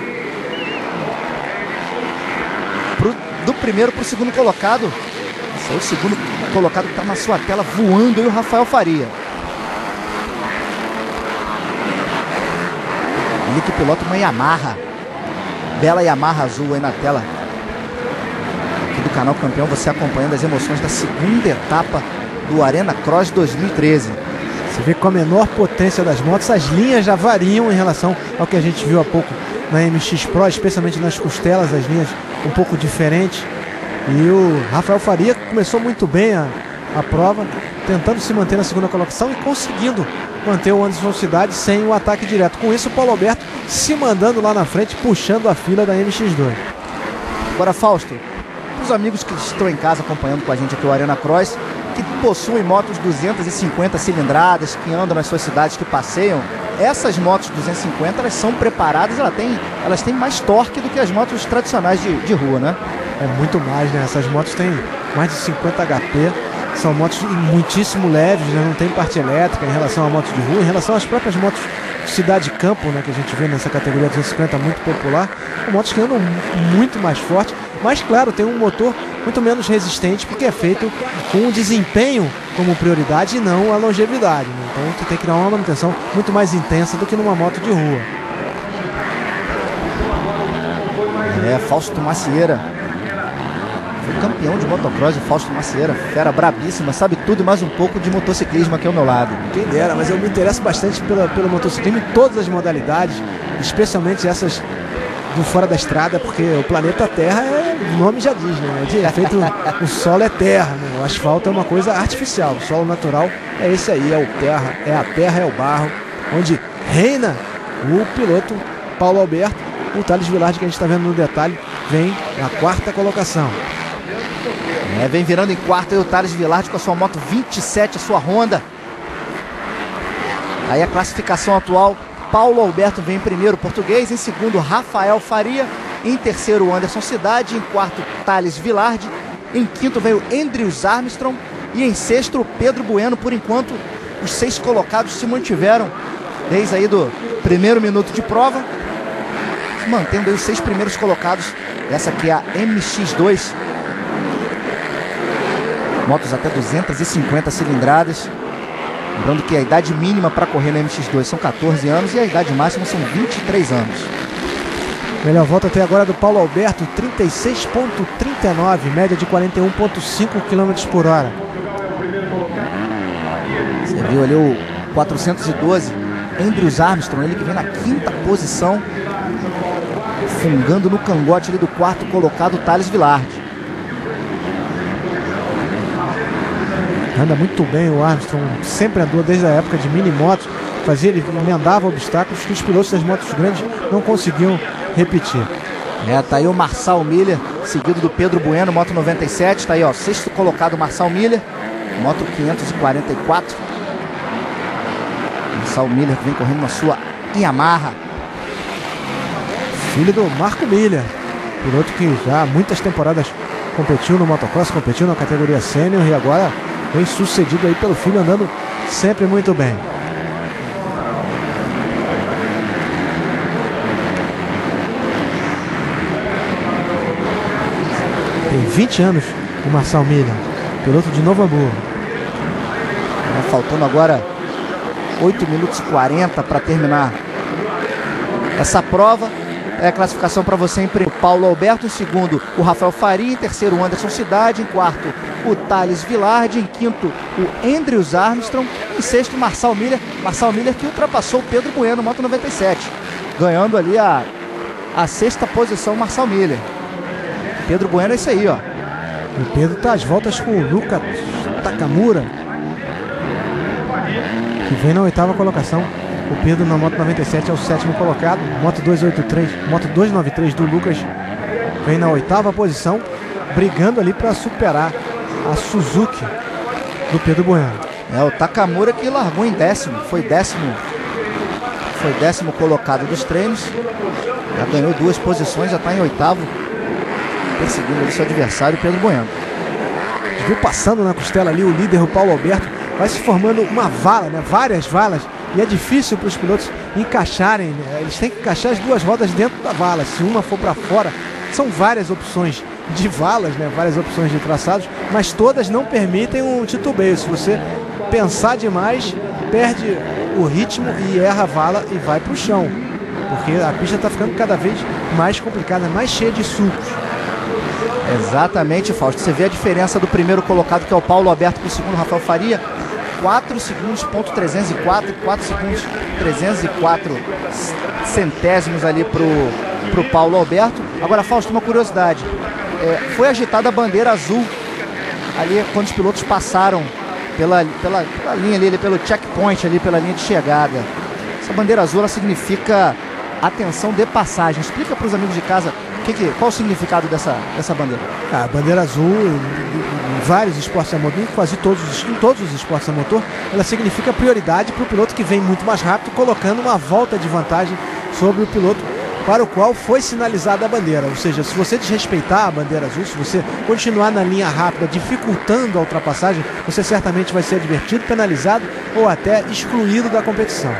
Do primeiro para o segundo colocado. Esse é o segundo colocado que está na sua tela voando aí, o Rafael Faria. Ele que pilota uma Yamaha. Bela Yamaha azul aí na tela aqui do canal Campeão, você acompanhando as emoções da segunda etapa do Arena Cross 2013. Você vê que com a menor potência das motos, as linhas já variam em relação ao que a gente viu há pouco na MX Pro, especialmente nas costelas, as linhas um pouco diferentes. E o Rafael Faria começou muito bem a prova, tentando se manter na segunda colocação e conseguindo manter o Anderson Cidade sem o ataque direto. Com isso, o Paulo Alberto se mandando lá na frente, puxando a fila da MX2. Agora, Fausto, para os amigos que estão em casa acompanhando com a gente aqui o Arena Cross, que possuem motos 250 cilindradas, que andam nas suas cidades, que passeiam, essas motos 250, elas são preparadas, elas têm mais torque do que as motos tradicionais de rua, né? É muito mais, né? Essas motos têm mais de 50 HP, são motos muitíssimo leves, né? Não tem parte elétrica em relação a motos de rua, em relação às próprias motos de cidade e campo, né? Que a gente vê nessa categoria 250 muito popular, são motos que andam muito mais forte, mas claro, tem um motor muito menos resistente, porque é feito com o desempenho como prioridade e não a longevidade, né? Então tu tem que dar uma manutenção muito mais intensa do que numa moto de rua. Fausto Macieira, foi campeão de motocross, o Fausto Macieira, fera brabíssima, sabe tudo e mais um pouco de motociclismo aqui ao meu lado. Quem dera, mas eu me interesso bastante pelo motociclismo em todas as modalidades, especialmente essas do fora da estrada, porque o planeta Terra, o nome já diz, né? É feito, o solo é terra, né? O asfalto é uma coisa artificial, o solo natural é esse aí, é a terra, é o barro, onde reina o piloto Paulo Alberto. O Thales Vilardi, que a gente está vendo no detalhe, vem na 4ª colocação. Vem virando em quarto aí o Thales Vilardi com a sua moto 27, a sua Honda. Aí a classificação atual, Paulo Alberto vem em primeiro, português. Em segundo, Rafael Faria. Em terceiro, Anderson Cidade. Em quarto, Thales Vilardi. Em quinto veio Andrews Armstrong. E em sexto, Pedro Bueno. Por enquanto, os 6 colocados se mantiveram desde aí do primeiro minuto de prova, mantendo aí os 6 primeiros colocados. Essa aqui é a MX2. Motos até 250 cilindradas. Lembrando que a idade mínima para correr na MX2 são 14 anos e a idade máxima são 23 anos. Melhor volta até agora do Paulo Alberto, 36,39, média de 41,5 km por hora. Você viu ali o 412, Andrews Armstrong, ele que vem na 5ª posição, fungando no cangote ali do 4º colocado, Thales Vilardi. Anda muito bem o Armstrong, sempre andou desde a época de mini motos, ele emendava obstáculos que os pilotos das motos grandes não conseguiam repetir. Tá aí o Marçal Milha, seguido do Pedro Bueno, moto 97, tá aí ó, 6º colocado Marçal Milha, moto 544. Marçal Milha que vem correndo na sua Yamaha. Filho do Marco Milha, piloto que já há muitas temporadas competiu no motocross, competiu na categoria sênior e agora vem sucedido aí pelo filho, andando sempre muito bem. Tem 20 anos o Marçal Milha, piloto de Novo Hamburgo. Faltando agora 8 minutos e 40 para terminar essa prova. É a classificação para você em primeiro, Paulo Alberto, em segundo, o Rafael Faria, em terceiro, o Anderson Cidade, em quarto, o Thales Villardi, em quinto, o Andrews Armstrong, em sexto, o Marçal Miller que ultrapassou o Pedro Bueno, moto 97, ganhando ali a sexta posição, o Marçal Miller. Pedro Bueno é isso aí, ó. O Pedro tá às voltas com o Lucas Takamura, que vem na oitava colocação. O Pedro na moto 97 é o sétimo colocado. Moto 293 do Lucas vem na oitava posição, brigando ali para superar a Suzuki do Pedro Bueno. É o Takamura que largou em décimo, foi décimo colocado dos treinos, já ganhou 2 posições, já está em oitavo, perseguindo ali seu adversário, Pedro Bueno. Viu passando na costela ali o líder, o Paulo Alberto, vai se formando uma vala, né? Várias valas. E é difícil para os pilotos encaixarem, né? Eles têm que encaixar as 2 rodas dentro da vala. Se uma for para fora, são várias opções de valas, né? Várias opções de traçados, mas todas não permitem um titubeio. Se você pensar demais, perde o ritmo e erra a vala e vai para o chão, porque a pista está ficando cada vez mais complicada, mais cheia de sulcos. Exatamente, Fausto. Você vê a diferença do primeiro colocado, que é o Paulo Alberto, para o segundo, Rafael Faria. 4 segundos, ponto 304, 4 segundos, 304 centésimos ali pro Paulo Alberto. Agora, Fausto, uma curiosidade. Foi agitada a bandeira azul ali quando os pilotos passaram pela linha ali, pelo checkpoint ali, pela linha de chegada. Essa bandeira azul, ela significa atenção de passagem. Explica para os amigos de casa qual o significado dessa bandeira. A bandeira azul, em vários esportes a motor, em todos os esportes a motor, ela significa prioridade para o piloto que vem muito mais rápido, colocando uma volta de vantagem sobre o piloto para o qual foi sinalizada a bandeira. Ou seja, se você desrespeitar a bandeira azul, se você continuar na linha rápida, dificultando a ultrapassagem, você certamente vai ser advertido, penalizado ou até excluído da competição.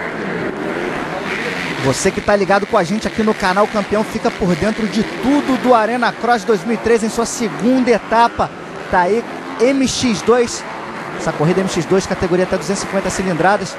Você que está ligado com a gente aqui no canal Campeão, fica por dentro de tudo do Arena Cross 2013 em sua segunda etapa. Tá aí MX2, essa corrida MX2, categoria até 250 cilindradas.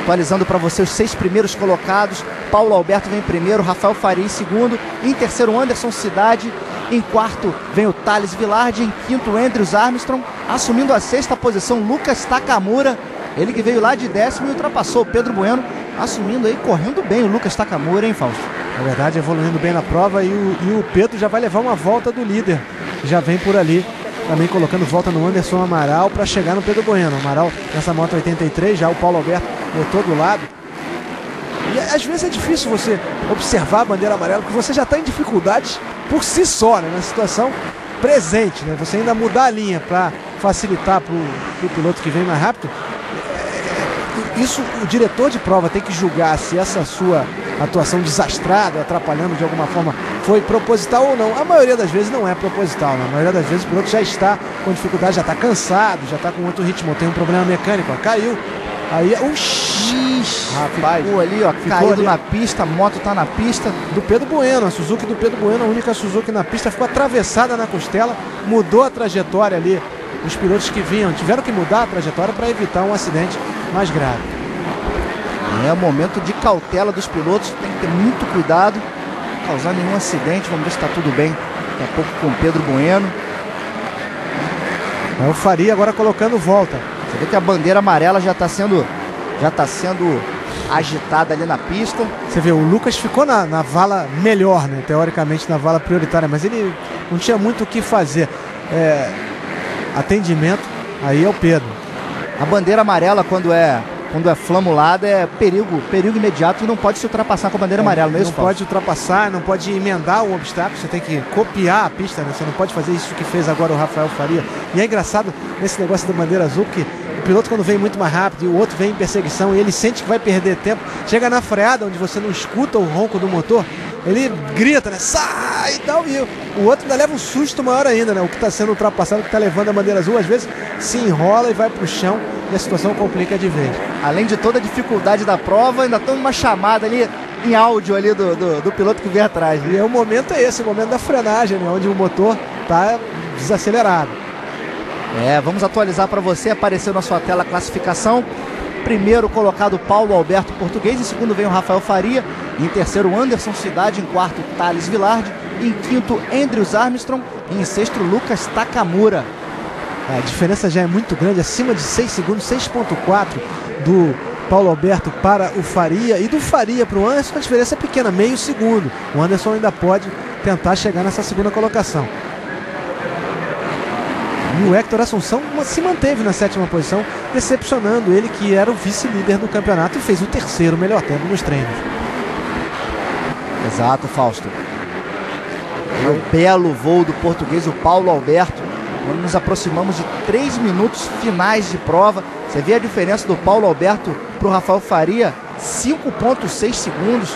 Atualizando para você os 6 primeiros colocados. Paulo Alberto vem em primeiro, Rafael Faria em segundo, em terceiro o Anderson Cidade, em quarto vem o Thales Villardi, em quinto o Andrews Armstrong, assumindo a sexta posição Lucas Takamura, ele que veio lá de décimo e ultrapassou o Pedro Bueno, assumindo aí, correndo bem o Lucas Takamura, hein, Fausto? Na verdade, evoluindo bem na prova, e o Pedro já vai levar uma volta do líder, já vem por ali, também colocando volta no Anderson Amaral para chegar no Pedro Bueno. Amaral nessa moto 83, já o Paulo Alberto botou do lado. E às vezes é difícil você observar a bandeira amarela, porque você já está em dificuldades por si só, né, na situação presente, né? Você ainda mudar a linha para facilitar para o piloto que vem mais rápido. Isso o diretor de prova tem que julgar se essa sua atuação desastrada, atrapalhando de alguma forma, foi proposital ou não. A maioria das vezes não é proposital, né? A maioria das vezes o piloto já está com dificuldade, já está cansado, já está com outro ritmo, tem um problema mecânico, ó, caiu. Aí, rapaz, ficou ali, ó, caído ali na pista, a moto tá na pista. Do Pedro Bueno, a Suzuki do Pedro Bueno, a única Suzuki na pista, ficou atravessada na costela, mudou a trajetória ali. Os pilotos que vinham tiveram que mudar a trajetória para evitar um acidente mais grave. É momento de cautela dos pilotos, tem que ter muito cuidado, não causar nenhum acidente. Vamos ver se está tudo bem daqui a pouco com o Pedro Bueno. É o Faria agora colocando volta. Você vê que a bandeira amarela já está sendo agitada ali na pista. Você vê, o Lucas ficou na vala melhor, né? Teoricamente na vala prioritária, mas ele não tinha muito o que fazer. Atendimento, aí é o Pedro. A bandeira amarela, quando é flamulada, é perigo imediato e não pode se ultrapassar com a bandeira amarela, não é isso? Não pode ultrapassar, não pode emendar um obstáculo, você tem que copiar a pista, né? Você não pode fazer isso que fez agora o Rafael Faria. E é engraçado nesse negócio da bandeira azul, que o piloto, quando vem muito mais rápido e o outro vem em perseguição e ele sente que vai perder tempo, chega na freada onde você não escuta o ronco do motor, ele grita, né? Sai e tal, e o outro ainda leva um susto maior ainda, né? O que está sendo ultrapassado, que está levando a bandeira azul, às vezes se enrola e vai para o chão e a situação complica de vez. Além de toda a dificuldade da prova, ainda tem uma chamada ali em áudio ali do piloto que vem atrás, né? E o momento é esse, o momento da frenagem, né? Onde o motor está desacelerado. Vamos atualizar para você. Apareceu na sua tela a classificação. Primeiro colocado Paulo Alberto Português, em segundo vem o Rafael Faria, em terceiro Anderson Cidade, em quarto Thales Vilardi, em quinto Andrews Armstrong e em sexto Lucas Takamura. A diferença já é muito grande, acima de 6 segundos, 6.4 do Paulo Alberto para o Faria, e do Faria para o Anderson a diferença é pequena, meio segundo. O Anderson ainda pode tentar chegar nessa segunda colocação. E o Hector Assunção se manteve na sétima posição, decepcionando ele, que era o vice-líder do campeonato e fez o terceiro melhor tempo nos treinos. Exato, Fausto. Um belo voo do português, o Paulo Alberto, quando nos aproximamos de 3 minutos finais de prova. Você vê a diferença do Paulo Alberto para o Rafael Faria, 5.6 segundos,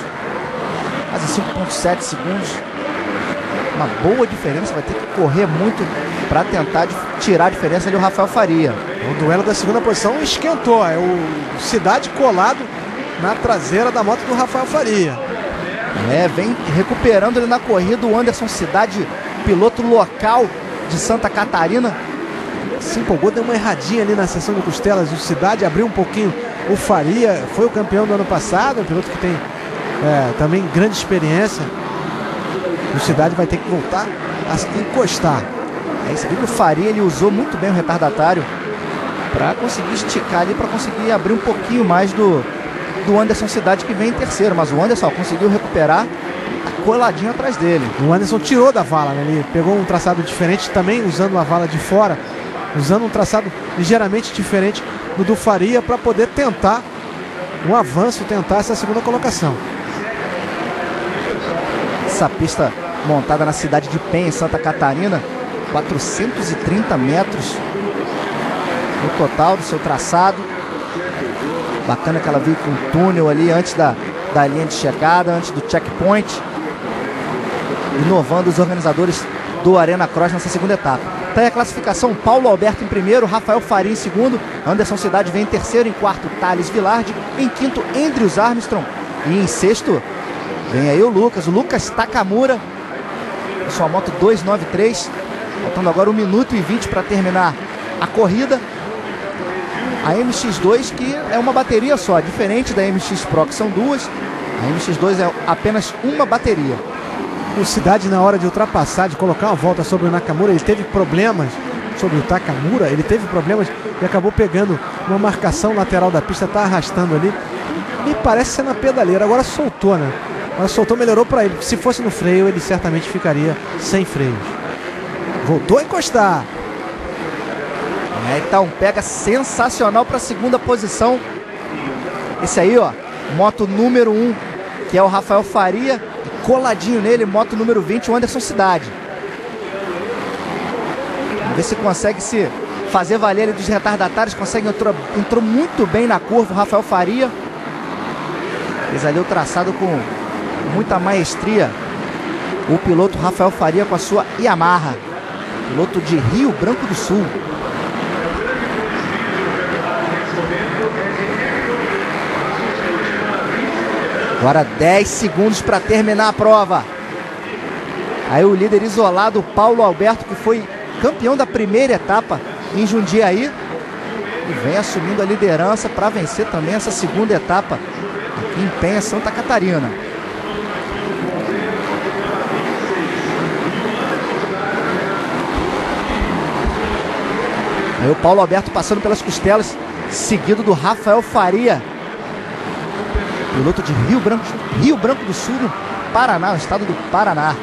quase 5.7 segundos. Uma boa diferença, vai ter que correr muito para tentar tirar a diferença do Rafael Faria. O duelo da segunda posição esquentou, é o Cidade colado na traseira da moto do Rafael Faria. Vem recuperando ele na corrida o Anderson Cidade, piloto local de Santa Catarina. Se empolgou, deu uma erradinha ali na seção de costelas. O Cidade abriu um pouquinho o Faria, foi o campeão do ano passado, um piloto que tem também grande experiência. O Cidade vai ter que voltar a encostar. Você viu que o Faria ele usou muito bem o retardatário para conseguir esticar ali, para conseguir abrir um pouquinho mais do Anderson Cidade, que vem em terceiro. Mas o Anderson conseguiu recuperar, tá coladinho atrás dele. O Anderson tirou da vala, né? Ele pegou um traçado diferente, também usando a vala de fora, usando um traçado ligeiramente diferente do Faria, para poder tentar um avanço, tentar essa segunda colocação. Essa pista montada na cidade de Penha, em Santa Catarina, 430 metros no total do seu traçado. Bacana que ela veio com um túnel ali antes da linha de chegada, antes do checkpoint, inovando os organizadores do Arena Cross nessa segunda etapa. Tá aí a classificação: Paulo Alberto em primeiro, Rafael Faria em segundo, Anderson Cidade vem em terceiro, em quarto Thales Vilardi, em quinto Andrews Armstrong e em sexto vem aí o Lucas Takamura, sua moto 293, faltando agora 1 minuto e 20 para terminar a corrida. A MX2, que é uma bateria só, diferente da MX Pro, que são duas. A MX2 é apenas uma bateria. O Cidade, na hora de ultrapassar, de colocar uma volta sobre o Nakamura, ele teve problemas sobre o Takamura, ele teve problemas e acabou pegando uma marcação lateral da pista, tá arrastando ali. Me parece ser na pedaleira, agora soltou, né? Agora soltou, melhorou para ele. Se fosse no freio, ele certamente ficaria sem freios. Voltou a encostar. Então, pega sensacional para a segunda posição. Esse aí, ó, moto número 1, que é o Rafael Faria. Coladinho nele, moto número 20, o Anderson Cidade. Vamos ver se consegue se fazer valer ali dos retardatários. Entrou muito bem na curva o Rafael Faria. Fez ali o traçado com muita maestria o piloto Rafael Faria com a sua Yamaha, piloto de Rio Branco do Sul. Agora 10 segundos para terminar a prova. Aí o líder isolado, Paulo Alberto, que foi campeão da primeira etapa em Jundiaí, e vem assumindo a liderança para vencer também essa segunda etapa aqui em Penha, Santa Catarina. Aí o Paulo Alberto passando pelas costelas, seguido do Rafael Faria, piloto de Rio Branco do Sul, no Paraná, no estado do Paraná.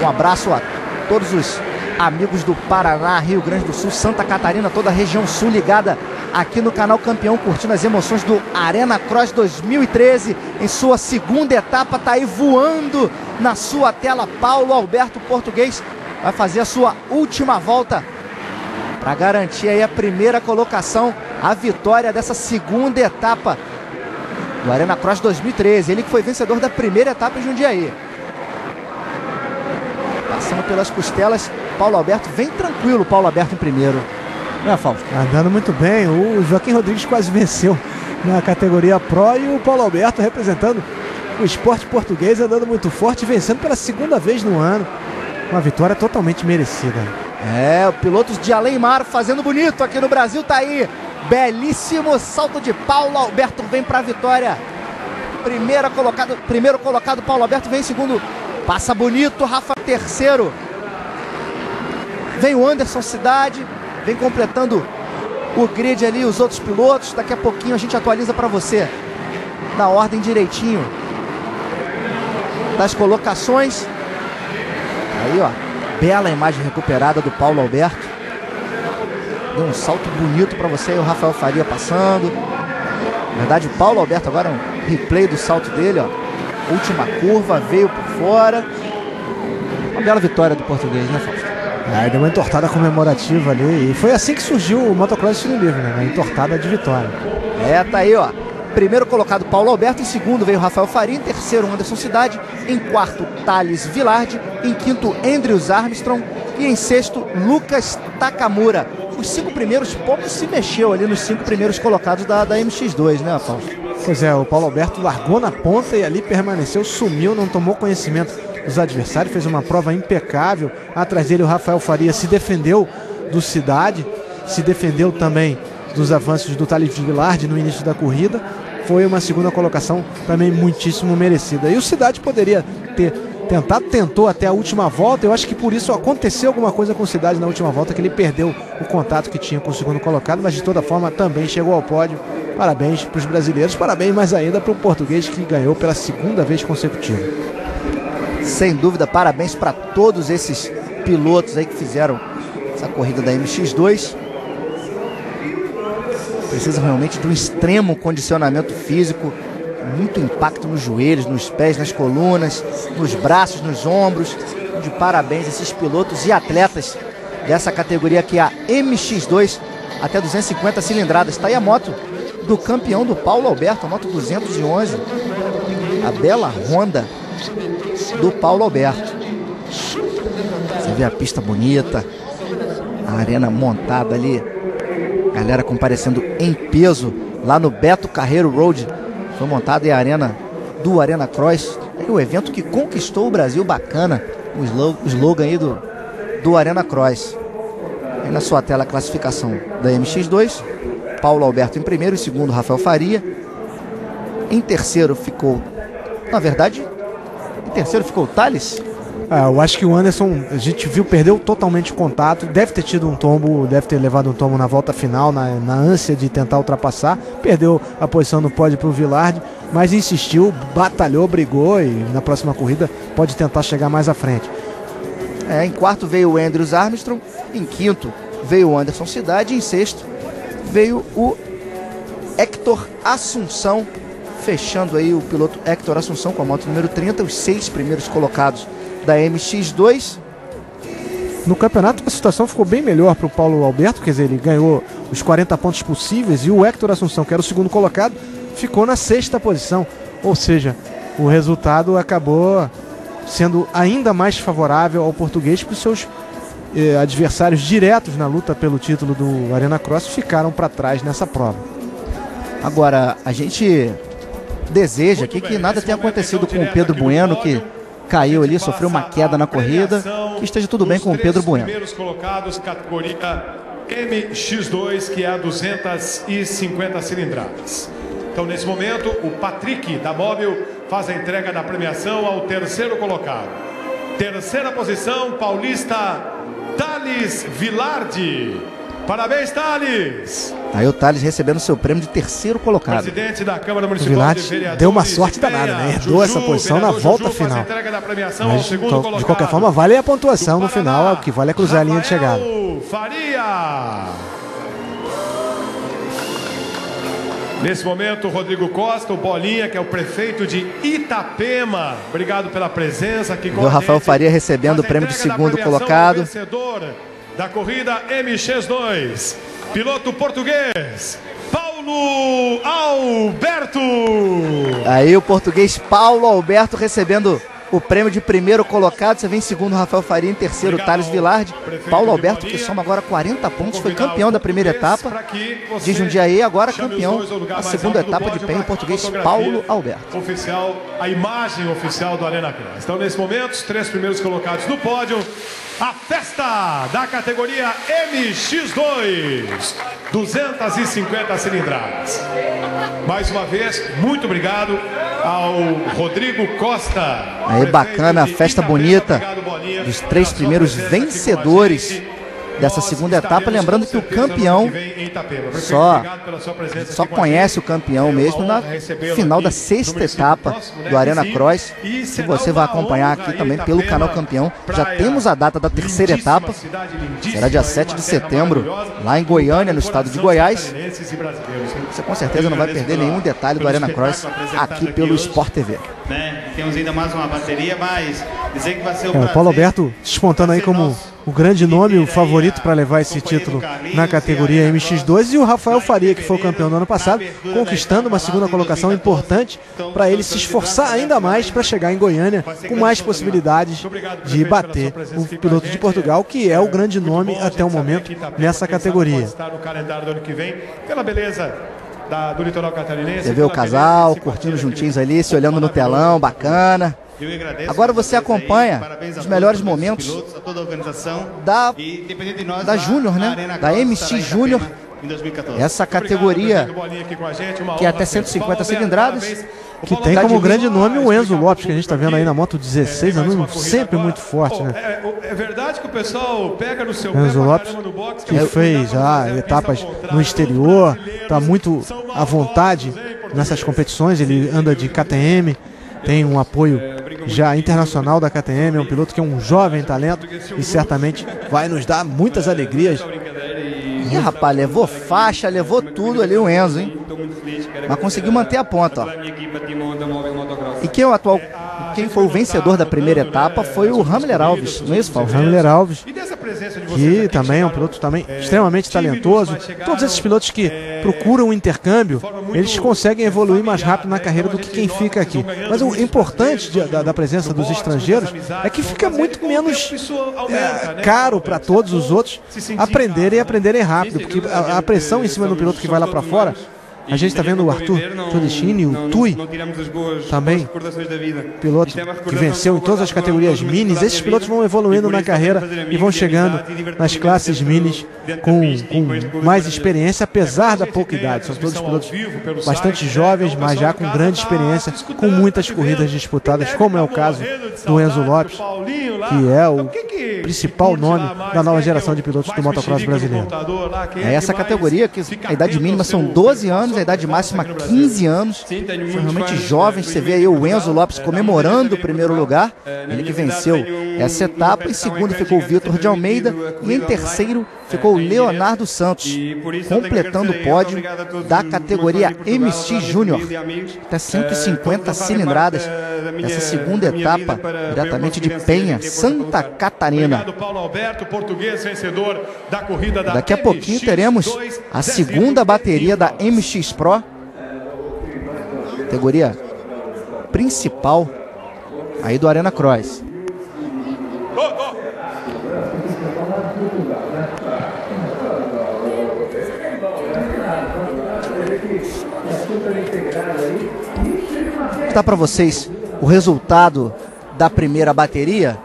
Um abraço a todos os amigos do Paraná, Rio Grande do Sul, Santa Catarina, toda a região sul ligada aqui no canal Campeão, curtindo as emoções do Arena Cross 2013 em sua segunda etapa. Tá aí voando na sua tela Paulo Alberto Português, vai fazer a sua última volta para garantir aí a primeira colocação, a vitória dessa segunda etapa do Arena Cross 2013. Ele que foi vencedor da primeira etapa em Jundiaí. Passando pelas costelas, Paulo Alberto, vem tranquilo, Paulo Alberto em primeiro. Não é, Fausto? Andando muito bem, o Joaquim Rodrigues quase venceu na categoria Pro, e o Paulo Alberto representando o esporte português, andando muito forte, vencendo pela segunda vez no ano. Uma vitória totalmente merecida. O piloto de Além-Mar fazendo bonito aqui no Brasil, tá aí. Belíssimo salto de Paulo Alberto, vem pra vitória. Primeiro colocado Paulo Alberto, vem em segundo. Passa bonito, Rafa terceiro. Vem o Anderson Cidade, vem completando o grid ali, os outros pilotos. Daqui a pouquinho a gente atualiza pra você na ordem direitinho das colocações. Aí, ó, bela imagem recuperada do Paulo Alberto. Deu um salto bonito para você, o Rafael Faria passando. Na verdade, o Paulo Alberto agora um replay do salto dele, ó. Última curva, veio por fora. Uma bela vitória do português, né, Fausto? Deu uma entortada comemorativa ali. E foi assim que surgiu o motocross estilo livre, né? Uma entortada de vitória. Tá aí, ó. Primeiro colocado Paulo Alberto, em segundo veio Rafael Faria, em terceiro Anderson Cidade, em quarto Thales Vilardi, em quinto Andrews Armstrong e em sexto Lucas Takamura. Os 5 primeiros, pouco se mexeu ali nos 5 primeiros colocados da MX2, né, Fausto? Pois é, o Paulo Alberto largou na ponta e ali permaneceu, sumiu, não tomou conhecimento dos adversários, fez uma prova impecável. Atrás dele o Rafael Faria se defendeu do Cidade, se defendeu também dos avanços do Thales Vilardi no início da corrida. Foi uma segunda colocação também muitíssimo merecida. E o Cidade poderia ter tentou até a última volta. Eu acho que por isso aconteceu alguma coisa com o Cidade na última volta, que ele perdeu o contato que tinha com o segundo colocado, mas de toda forma também chegou ao pódio. Parabéns para os brasileiros, parabéns mais ainda para o português, que ganhou pela segunda vez consecutiva. Sem dúvida, parabéns para todos esses pilotos aí que fizeram essa corrida da MX2. Precisa realmente de um extremo condicionamento físico, muito impacto nos joelhos, nos pés, nas colunas, nos braços, nos ombros. De parabéns a esses pilotos e atletas dessa categoria que é a MX2, até 250 cilindradas. Está aí a moto do campeão do Paulo Alberto, a moto 211, a bela Honda do Paulo Alberto. Você vê a pista bonita, a arena montada ali, galera comparecendo em peso lá no Beto Carreiro Road. Foi montada a arena do Arena Cross, o evento que conquistou o Brasil, bacana, o slogan aí do Arena Cross. Aí na sua tela a classificação da MX2, Paulo Alberto em primeiro, em segundo Rafael Faria, em terceiro ficou, na verdade, em terceiro ficou o Thales. Eu acho que o Anderson, a gente viu, perdeu totalmente o contato, deve ter tido um tombo, deve ter levado um tombo na volta final, na ânsia de tentar ultrapassar, perdeu a posição no pódio para o Vilardi, mas insistiu, batalhou, brigou e na próxima corrida pode tentar chegar mais à frente. Em quarto veio o Andrews Armstrong, em quinto veio o Anderson Cidade, em sexto veio o Hector Assunção, fechando aí o piloto Hector Assunção com a moto número 30, os 6 primeiros colocados da MX2. No campeonato a situação ficou bem melhor para o Paulo Alberto, quer dizer, ele ganhou os 40 pontos possíveis e o Hector Assunção, que era o segundo colocado, ficou na 6ª posição, ou seja, o resultado acabou sendo ainda mais favorável ao português, porque os seus adversários diretos na luta pelo título do Arena Cross ficaram para trás nessa prova. Agora, a gente deseja aqui que nada tenha acontecido com o Pedro Bueno, que caiu ali, sofreu uma queda na corrida, que esteja tudo bem com o Pedro Bueno. Primeiros colocados, categoria MX2, que é a 250 cilindradas. Então, nesse momento, o Patrick da Móbil faz a entrega da premiação ao terceiro colocado. Terceira posição, paulista Thales Vilardi. Parabéns, Thales! Aí o Thales recebendo seu prêmio de terceiro colocado. Presidente da Câmara Municipal de Vereadores, deu uma sorte danada, né? Herdou essa posição na volta final. Mas, de qualquer forma, vale a pontuação no final, o que vale é cruzar a linha de chegada. Faria! Nesse momento, Rodrigo Costa, o Bolinha, que é o prefeito de Itapema. Obrigado pela presença aqui com o Rafael Faria recebendo o prêmio de segundo colocado. Vencedor da corrida MX2, piloto português, Paulo Alberto. Aí o português Paulo Alberto recebendo o prêmio de primeiro colocado. Você vem em segundo, Rafael Faria, em terceiro, Thales Vilardi. Paulo Alberto, que soma agora 40 pontos, foi campeão da primeira etapa de Jundiaí, agora campeão da segunda etapa de Penha, o português Paulo Alberto. Oficial, a imagem oficial do Arena Cross. Então, nesse momento, os 3 primeiros colocados no pódio. A festa da categoria MX2, 250 cilindradas. Mais uma vez, muito obrigado ao Rodrigo Costa. Aí, bacana, festa bonita dos 3 primeiros vencedores dessa segunda etapa. Lembrando que o campeão só conhece o campeão mesmo na final da 6ª etapa do Arena Cross. Se você vai acompanhar aqui também pelo canal Campeão, já temos a data da 3ª etapa. Será dia 7 de setembro, lá em Goiânia, no estado de Goiás. Você com certeza não vai perder nenhum detalhe do Arena Cross aqui pelo Sport TV. Temos ainda mais uma bateria, mas dizer que vai ser o Paulo Alberto despontando aí como o grande nome, o favorito para levar esse título na categoria MX2, e o Rafael Faria, que foi o campeão do ano passado, conquistando uma segunda colocação importante para ele se esforçar ainda mais para chegar em Goiânia com mais possibilidades de bater o piloto de Portugal, que é o grande nome até o momento nessa categoria. Do litoral catarinense. Você vê o casal curtindo juntinhos ali, se olhando no telão, bacana. Agora você acompanha os melhores momentos da Júnior, né? Da MX Júnior. Essa categoria que é até 150 cilindradas. Que tem como grande nome o Enzo Lopes, que a gente está vendo aí na moto 16, sempre muito forte, né? É verdade que o pessoal pega no seu Enzo Lopes, que fez já etapas no exterior, está muito à vontade nessas competições, ele anda de KTM, tem um apoio já internacional da KTM, é um piloto que é um jovem talento e certamente vai nos dar muitas alegrias. Ih, rapaz, levou faixa, levou tudo ali o Enzo, hein? Mas conseguiu manter a ponta, ó. E quem foi o vencedor da primeira etapa foi o Hamler Alves, não é isso, Paulo? O Hamler Alves, que também é um piloto extremamente talentoso. Todos esses pilotos que procuram o intercâmbio, eles conseguem evoluir mais rápido na carreira do que quem fica aqui. Mas o importante da presença dos estrangeiros é que fica muito menos caro para todos os outros aprenderem rápido, porque a pressão em cima do piloto que vai lá para fora. A gente está vendo o Arthur Chodechini, o Tui, também, piloto que venceu em todas as categorias minis. Esses pilotos vão evoluindo na carreira e vão chegando nas classes minis com mais experiência, apesar da pouca idade. São todos pilotos bastante jovens, mas já com grande experiência, com muitas corridas disputadas, como é o caso do Enzo Lopes, que é o principal nome da nova geração de pilotos do motocross brasileiro. É essa categoria que a idade mínima são 12 anos, a idade máxima 15 anos. São realmente jovens. Você vê aí o Enzo Lopes comemorando o primeiro lugar, ele que venceu essa etapa. Em segundo ficou o Vitor de Almeida e em terceiro ficou o Leonardo Santos, completando o pódio da categoria MX Júnior, até 150 cilindradas, essa segunda etapa, diretamente de Penha, Santa Catarina. Daqui a pouquinho teremos a segunda bateria da MX Pro, categoria principal aí do Arena Cross. Está para vocês o resultado da primeira bateria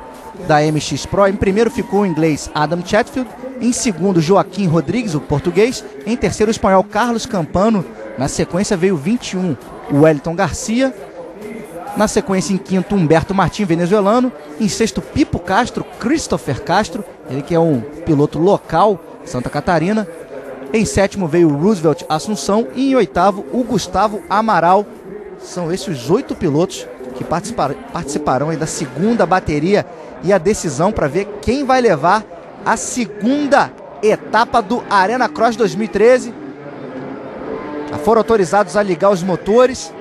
da MX Pro. Em primeiro ficou o inglês Adam Chatfield, em segundo Joaquim Rodrigues, o português, em terceiro o espanhol Carlos Campano, na sequência veio o 21, o Wellington Garcia, na sequência em quinto Humberto Martim, venezuelano, em sexto Pipo Castro, Christopher Castro, ele que é um piloto local, Santa Catarina, em sétimo veio o Roosevelt Assunção e em oitavo o Gustavo Amaral. São esses os 8 pilotos que participarão aí da segunda bateria e a decisão para ver quem vai levar a segunda etapa do Arena Cross 2013. Já foram autorizados a ligar os motores.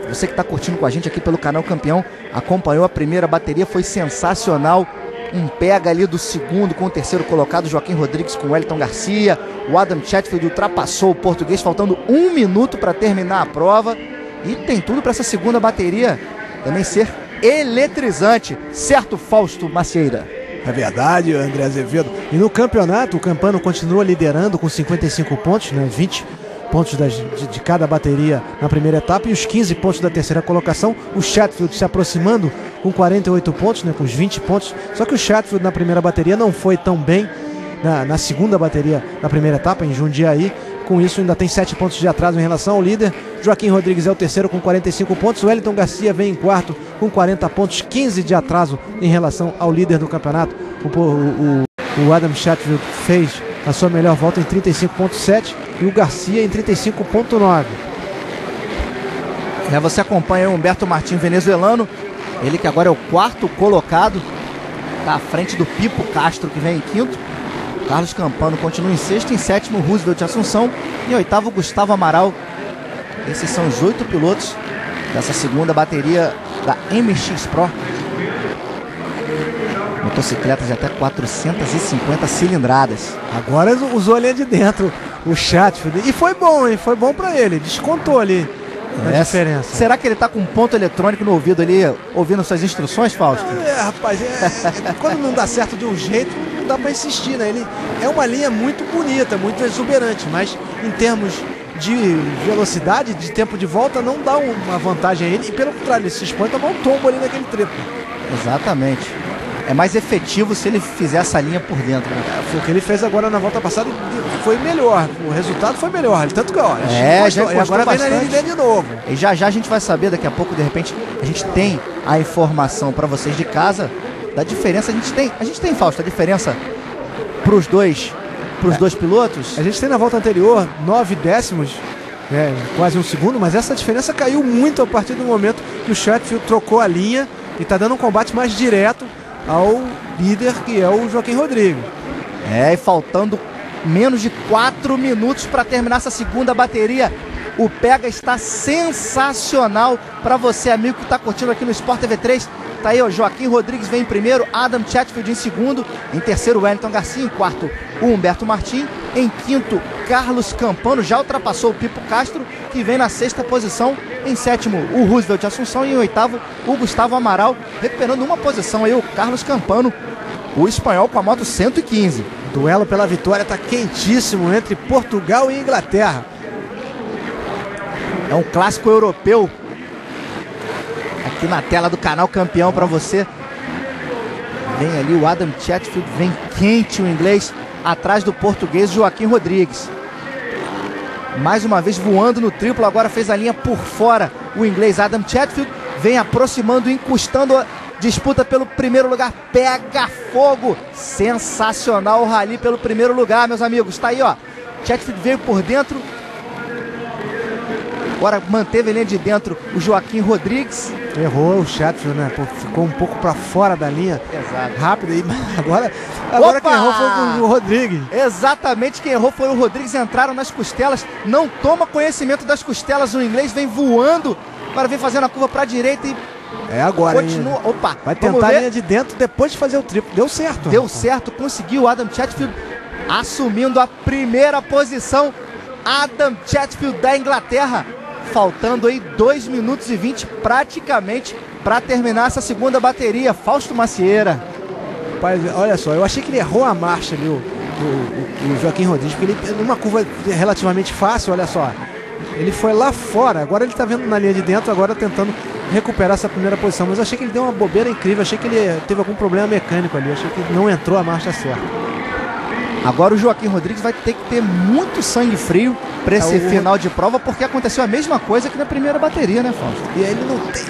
Você que está curtindo com a gente aqui pelo canal Campeão, acompanhou a primeira bateria, foi sensacional. Um pega ali do segundo com o terceiro colocado, Joaquim Rodrigues com o Wellington Garcia. O Adam Chatfield ultrapassou o português, faltando 1 minuto para terminar a prova. E tem tudo para essa segunda bateria também ser eletrizante, certo, Fausto Macieira? É verdade, André Azevedo. E no campeonato, o Campano continua liderando com 55 pontos, né? 20 pontos de cada bateria na primeira etapa e os 15 pontos da terceira colocação. O Chatfield se aproximando com 48 pontos, né? Com os 20 pontos. Só que o Chatfield na primeira bateria não foi tão bem na segunda bateria da primeira etapa, em Jundiaí. Com isso ainda tem 7 pontos de atraso em relação ao líder. Joaquim Rodrigues é o terceiro com 45 pontos. O Wellington Garcia vem em quarto com 40 pontos, 15 de atraso em relação ao líder do campeonato. O Adam Chatfield fez a sua melhor volta em 35.7 e o Garcia em 35.9. Você acompanha o Humberto Martins, venezuelano, ele que agora é o quarto colocado, está à frente do Pipo Castro, que vem em quinto. Carlos Campano continua em sexto, em sétimo Roosevelt de Assunção, em oitavo Gustavo Amaral. Esses são os 8 pilotos dessa segunda bateria da MX Pro. Motocicletas de até 450 cilindradas. Agora usou a linha de dentro o Chatfield. E foi bom, hein? Foi bom pra ele. Descontou ali a diferença. Será que ele tá com um ponto eletrônico no ouvido ali, ouvindo suas instruções, Fausto? Rapaz, quando não dá certo de um jeito, não dá pra insistir, né? Ele é uma linha muito bonita, muito exuberante, mas em termos de velocidade, de tempo de volta, não dá uma vantagem a ele. E pelo contrário, ele se expõe a tomar um tombo ali naquele trepo. Exatamente. É mais efetivo se ele fizer essa linha por dentro, né? Foi o que ele fez agora na volta passada e foi melhor. O resultado foi melhor. Tanto que, ó, já agora vem na linha de dentro de novo. E já a gente vai saber, daqui a pouco, de repente, a gente tem a informação para vocês de casa da diferença. A gente tem, Fausto, a diferença pros dois pilotos? A gente tem na volta anterior 9 décimos, quase um segundo, mas essa diferença caiu muito a partir do momento que o Chatfield trocou a linha e tá dando um combate mais direto ao líder, que é o Joaquim Rodrigues. E faltando menos de 4 minutos para terminar essa segunda bateria. O pega está sensacional para você, amigo, que está curtindo aqui no Sport TV 3. Tá aí, ó, Joaquim Rodrigues vem em primeiro, Adam Chatfield em segundo, em terceiro Wellington Garcia, em quarto o Humberto Martins, em quinto Carlos Campano, já ultrapassou o Pipo Castro, que vem na sexta posição, em sétimo o Roosevelt de Assunção e em oitavo o Gustavo Amaral, recuperando uma posição aí o Carlos Campano, o espanhol com a moto 115. O duelo pela vitória está quentíssimo entre Portugal e Inglaterra. É um clássico europeu. Aqui na tela do canal Campeão para você. Vem ali o Adam Chatfield, vem quente o inglês, atrás do português Joaquim Rodrigues. Mais uma vez voando no triplo, agora fez a linha por fora. O inglês Adam Chatfield vem aproximando, encostando a disputa pelo primeiro lugar. Pega fogo! Sensacional o rally pelo primeiro lugar, meus amigos. Tá aí, ó. Chatfield veio por dentro. Agora manteve a linha de dentro o Joaquim Rodrigues. Errou o Chatfield, né? Ficou um pouco para fora da linha. Exato. Rápido aí. Agora quem errou foi o Rodrigues. Exatamente, quem errou foi o Rodrigues. Entraram nas costelas. Não toma conhecimento das costelas. O inglês vem voando para vir fazendo a curva para a direita e agora continua. Hein? Opa, vai tentar a linha de dentro depois de fazer o triplo. Deu certo. Deu certo, conseguiu. Adam Chatfield assumindo a primeira posição. Adam Chatfield da Inglaterra. Faltando aí 2 minutos e 20 praticamente para terminar essa segunda bateria. Fausto Macieira. Rapaz, olha só, eu achei que ele errou a marcha ali, o Joaquim Rodrigues, porque ele, numa curva relativamente fácil, olha só, ele foi lá fora, agora ele tá vendo na linha de dentro, agora tentando recuperar essa primeira posição, mas eu achei que ele deu uma bobeira incrível, achei que ele teve algum problema mecânico ali, achei que não entrou a marcha certa. Agora o Joaquim Rodrigues vai ter que ter muito sangue frio para esse final de prova, porque aconteceu a mesma coisa que na primeira bateria, né, Fausto? E ele não tem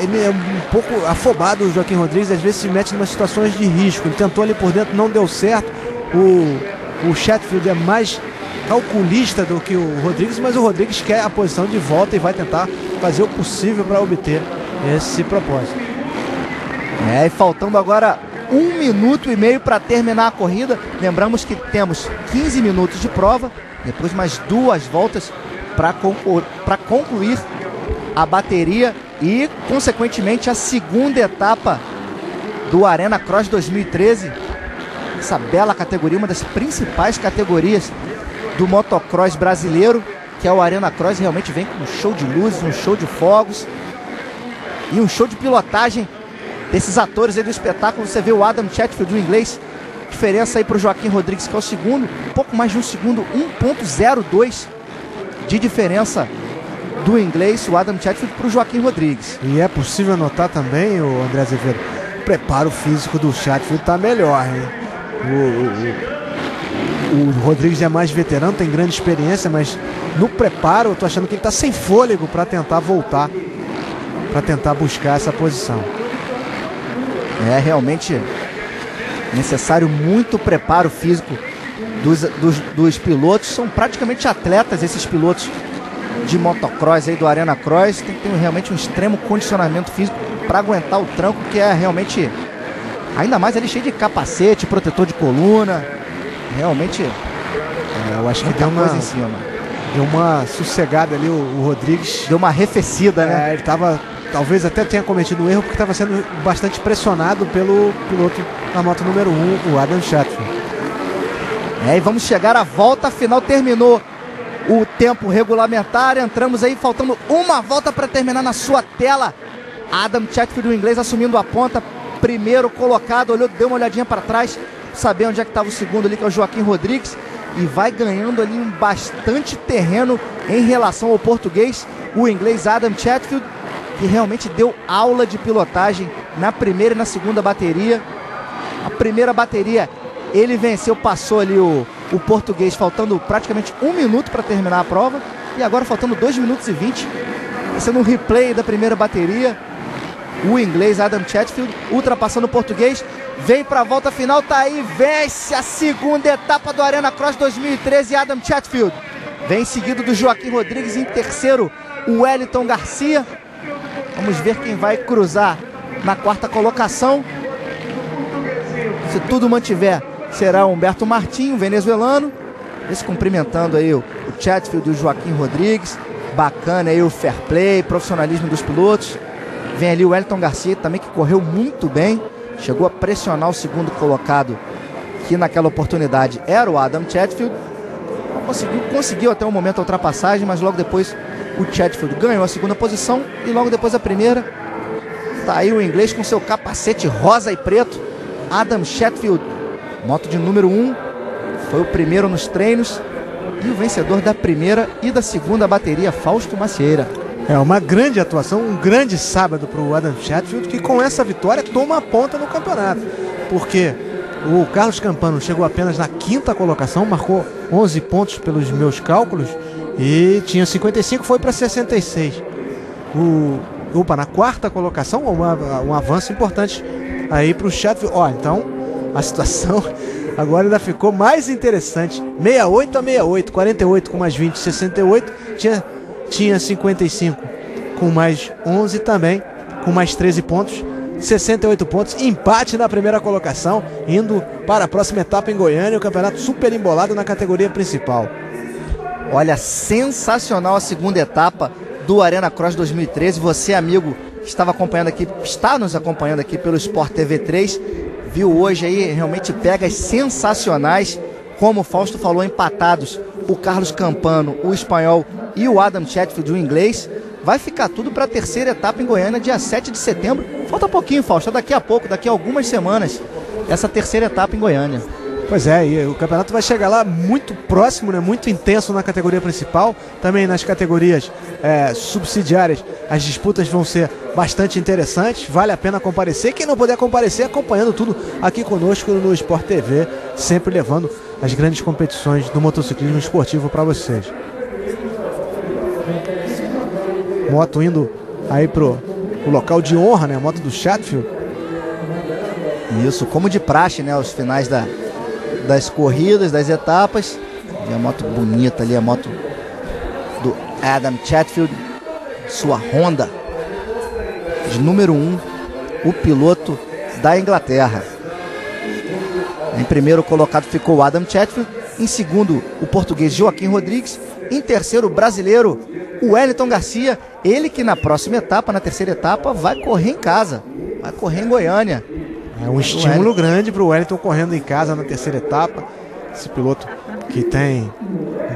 ele é um pouco afobado, o Joaquim Rodrigues, às vezes se mete em umas situações de risco. Ele tentou ali por dentro, não deu certo. O Chatfield é mais calculista do que o Rodrigues, mas o Rodrigues quer a posição de volta e vai tentar fazer o possível para obter esse propósito. E faltando agora 1 minuto e meio para terminar a corrida. Lembramos que temos 15 minutos de prova, depois mais 2 voltas para concluir a bateria e, consequentemente, a segunda etapa do Arena Cross 2013. Essa bela categoria, uma das principais categorias do motocross brasileiro, que é o Arena Cross. Realmente vem com um show de luzes, um show de fogos. E um show de pilotagem desses atores aí do espetáculo. Você vê o Adam Chatfield, o inglês. Diferença aí para o Joaquim Rodrigues, que é o segundo. Um pouco mais de um segundo, 1.02 de diferença do inglês, o Adam Chatfield, para o Joaquim Rodrigues. E é possível notar também, o André Azevedo, o preparo físico do Chatfield está melhor, hein? O Rodrigues é mais veterano, tem grande experiência, mas no preparo eu tô achando que ele está sem fôlego para tentar voltar, para tentar buscar essa posição. É realmente necessário muito preparo físico dos pilotos. São praticamente atletas esses pilotos de motocross aí do Arena Cross. Tem que ter realmente um extremo condicionamento físico para aguentar o tranco, que é realmente, ainda mais ali cheio de capacete, protetor de coluna. Realmente eu acho que deu coisa em cima. Deu uma sossegada ali o Rodrigues. Deu uma arrefecida, né? Ele tava, talvez até tenha cometido um erro, porque estava sendo bastante pressionado pelo piloto da moto número 1, o Adam Chatfield. E vamos chegar à volta final. Terminou o tempo regulamentar. Entramos aí, faltando uma volta para terminar na sua tela. Adam Chatfield, o inglês, assumindo a ponta. Primeiro colocado, olhou, deu uma olhadinha para trás, saber onde é que estava o segundo ali, que é o Joaquim Rodrigues. E vai ganhando ali um bastante terreno em relação ao português, o inglês Adam Chatfield, que realmente deu aula de pilotagem na primeira e na segunda bateria. A primeira bateria ele venceu, passou ali o português, faltando praticamente 1 minuto para terminar a prova. E agora faltando 2 minutos e 20, sendo um replay da primeira bateria. O inglês Adam Chatfield ultrapassando o português, vem para a volta final, tá aí, vence a segunda etapa do Arena Cross 2013, Adam Chatfield. Vem seguido do Joaquim Rodrigues, em terceiro o Wellington Garcia. Vamos ver quem vai cruzar na quarta colocação. Se tudo mantiver, será o Humberto Martinho, venezuelano. Esse cumprimentando aí o Chatfield e o Joaquim Rodrigues. Bacana aí o fair play, profissionalismo dos pilotos. Vem ali o Wellington Garcia também, que correu muito bem. Chegou a pressionar o segundo colocado, que naquela oportunidade era o Adam Chatfield. Conseguiu até o momento a ultrapassagem, mas logo depois o Chatfield ganhou a segunda posição e logo depois a primeira. Tá aí o inglês com seu capacete rosa e preto, Adam Chatfield, moto de número 1, foi o primeiro nos treinos. E o vencedor da primeira e da segunda bateria, Fausto Macieira. É uma grande atuação, um grande sábado para o Adam Chatfield, que com essa vitória toma a ponta no campeonato. Porque o Carlos Campano chegou apenas na quinta colocação, marcou 11 pontos pelos meus cálculos e tinha 55, foi para 66. Na quarta colocação, um avanço importante aí para o Chatfield. Então a situação agora ainda ficou mais interessante. 68 a 68, 48 com mais 20, 68, tinha 55 com mais 11 também, com mais 13 pontos, 68 pontos, empate na primeira colocação, indo para a próxima etapa em Goiânia, o campeonato super embolado na categoria principal. Olha, sensacional a segunda etapa do Arena Cross 2013. Você, amigo, estava acompanhando aqui, está nos acompanhando aqui pelo Sport TV 3, viu hoje aí realmente pegas sensacionais, como o Fausto falou, empatados o Carlos Campano, o espanhol, e o Adam Chatfield, o inglês. Vai ficar tudo para a terceira etapa em Goiânia, dia 7 de setembro. Falta pouquinho, Fausto, daqui a pouco, daqui a algumas semanas, essa terceira etapa em Goiânia. Pois é, e o campeonato vai chegar lá muito próximo, né? Muito intenso na categoria principal. Também nas categorias subsidiárias, as disputas vão ser bastante interessantes. Vale a pena comparecer. Quem não puder comparecer, acompanhando tudo aqui conosco no Sport TV, sempre levando as grandes competições do motociclismo esportivo para vocês. Moto indo aí pro local de honra, né? A moto do Chatfield. Isso, como de praxe, né? Os finais das corridas, das etapas. E a moto bonita ali, a moto do Adam Chatfield, sua Honda de número 1, o piloto da Inglaterra. Em primeiro colocado ficou o Adam Chatfield, em segundo o português Joaquim Rodrigues, em terceiro o brasileiro o Wellington Garcia, ele que na próxima etapa, na terceira etapa, vai correr em casa, vai correr em Goiânia. É um estímulo grande para o Wellington correndo em casa na terceira etapa. Esse piloto que tem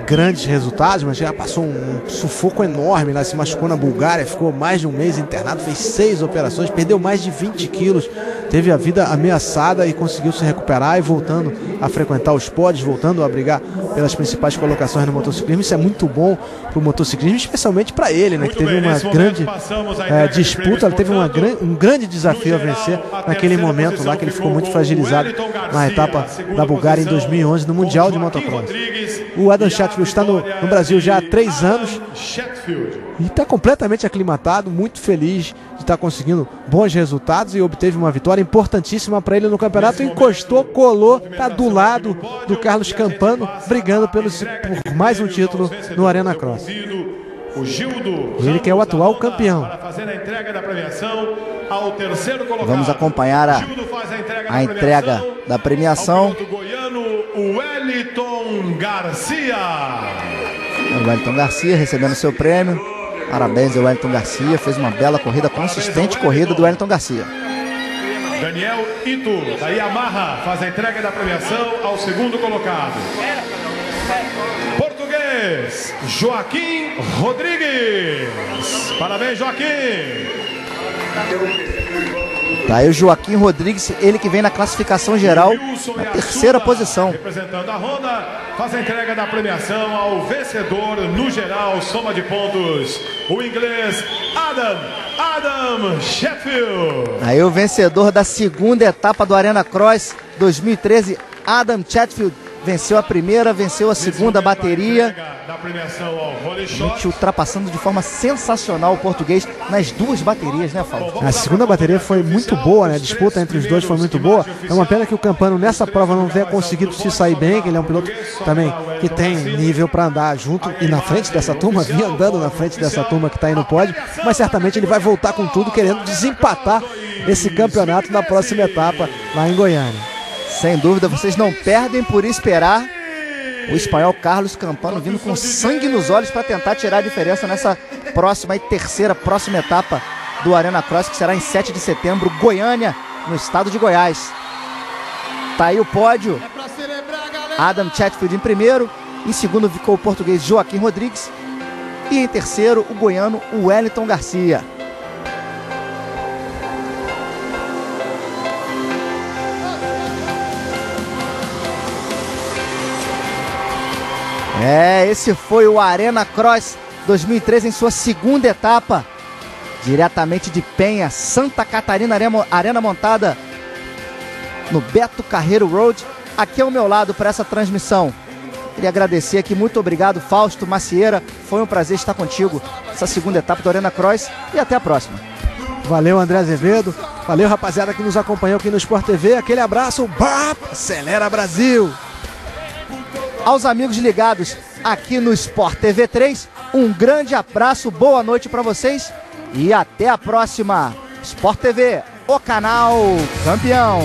grandes resultados, mas já passou um sufoco enorme lá, se machucou na Bulgária, ficou mais de um mês internado, fez 6 operações, perdeu mais de 20 quilos, teve a vida ameaçada e conseguiu se recuperar e voltando a frequentar os pódios, voltando a brigar pelas principais colocações no motociclismo. Isso é muito bom pro motociclismo, especialmente para ele, né, que teve uma grande disputa, teve um grande desafio a vencer naquele momento lá que ele ficou muito fragilizado na etapa da Bulgária em 2011 no Mundial de Motocross. O Adam Chatfield está no Brasil já há 3 anos e está completamente aclimatado, muito feliz de estar conseguindo bons resultados e obteve uma vitória importantíssima para ele no campeonato. Encostou, colou, está do lado do Carlos Campano, brigando por mais um título no Arena Cross. Ele que é o atual campeão. Vamos acompanhar a entrega da premiação. O Wellington Garcia. O Wellington Garcia recebendo seu prêmio. Parabéns ao Wellington Garcia. Fez uma bela corrida, consistente corrida do Wellington Garcia. Daniel Ito, da Yamaha, faz a entrega da premiação ao segundo colocado. Português, Joaquim Rodrigues. Parabéns, Joaquim. Tá aí o Joaquim Rodrigues, ele que vem na classificação geral na terceira posição. Representando a Honda, faz a entrega da premiação ao vencedor no geral, soma de pontos, o inglês Adam Chatfield. Aí o vencedor da segunda etapa do Arena Cross 2013, Adam Chatfield, venceu a primeira, venceu a segunda bateria. Gente, ultrapassando de forma sensacional o português nas 2 baterias, né, Fausto? A segunda bateria foi muito boa, né? A disputa entre os dois foi muito boa. É uma pena que o Campano nessa prova não tenha conseguido se sair bem, que ele é um piloto também que tem nível para andar junto e na frente dessa turma, vinha andando na frente dessa turma que está aí no pódio, mas certamente ele vai voltar com tudo, querendo desempatar esse campeonato na próxima etapa lá em Goiânia. Sem dúvida, vocês não perdem por esperar. O espanhol Carlos Campano vindo com sangue nos olhos para tentar tirar a diferença nessa próxima e terceira etapa do Arena Cross, que será em 7 de setembro, Goiânia, no estado de Goiás. Tá aí o pódio. Adam Chatfield em primeiro, em segundo ficou o português Joaquim Rodrigues e em terceiro o goiano Wellington Garcia. Esse foi o Arena Cross 2013 em sua segunda etapa, diretamente de Penha, Santa Catarina, arena montada no Beto Carreiro Road, aqui ao meu lado para essa transmissão. Queria agradecer aqui, muito obrigado, Fausto Macieira, foi um prazer estar contigo nessa segunda etapa do Arena Cross e até a próxima. Valeu, André Azevedo, valeu, rapaziada que nos acompanhou aqui no Sport TV, aquele abraço, acelera Brasil! Aos amigos ligados aqui no Sport TV 3, um grande abraço, boa noite para vocês e até a próxima. Sport TV, o canal campeão.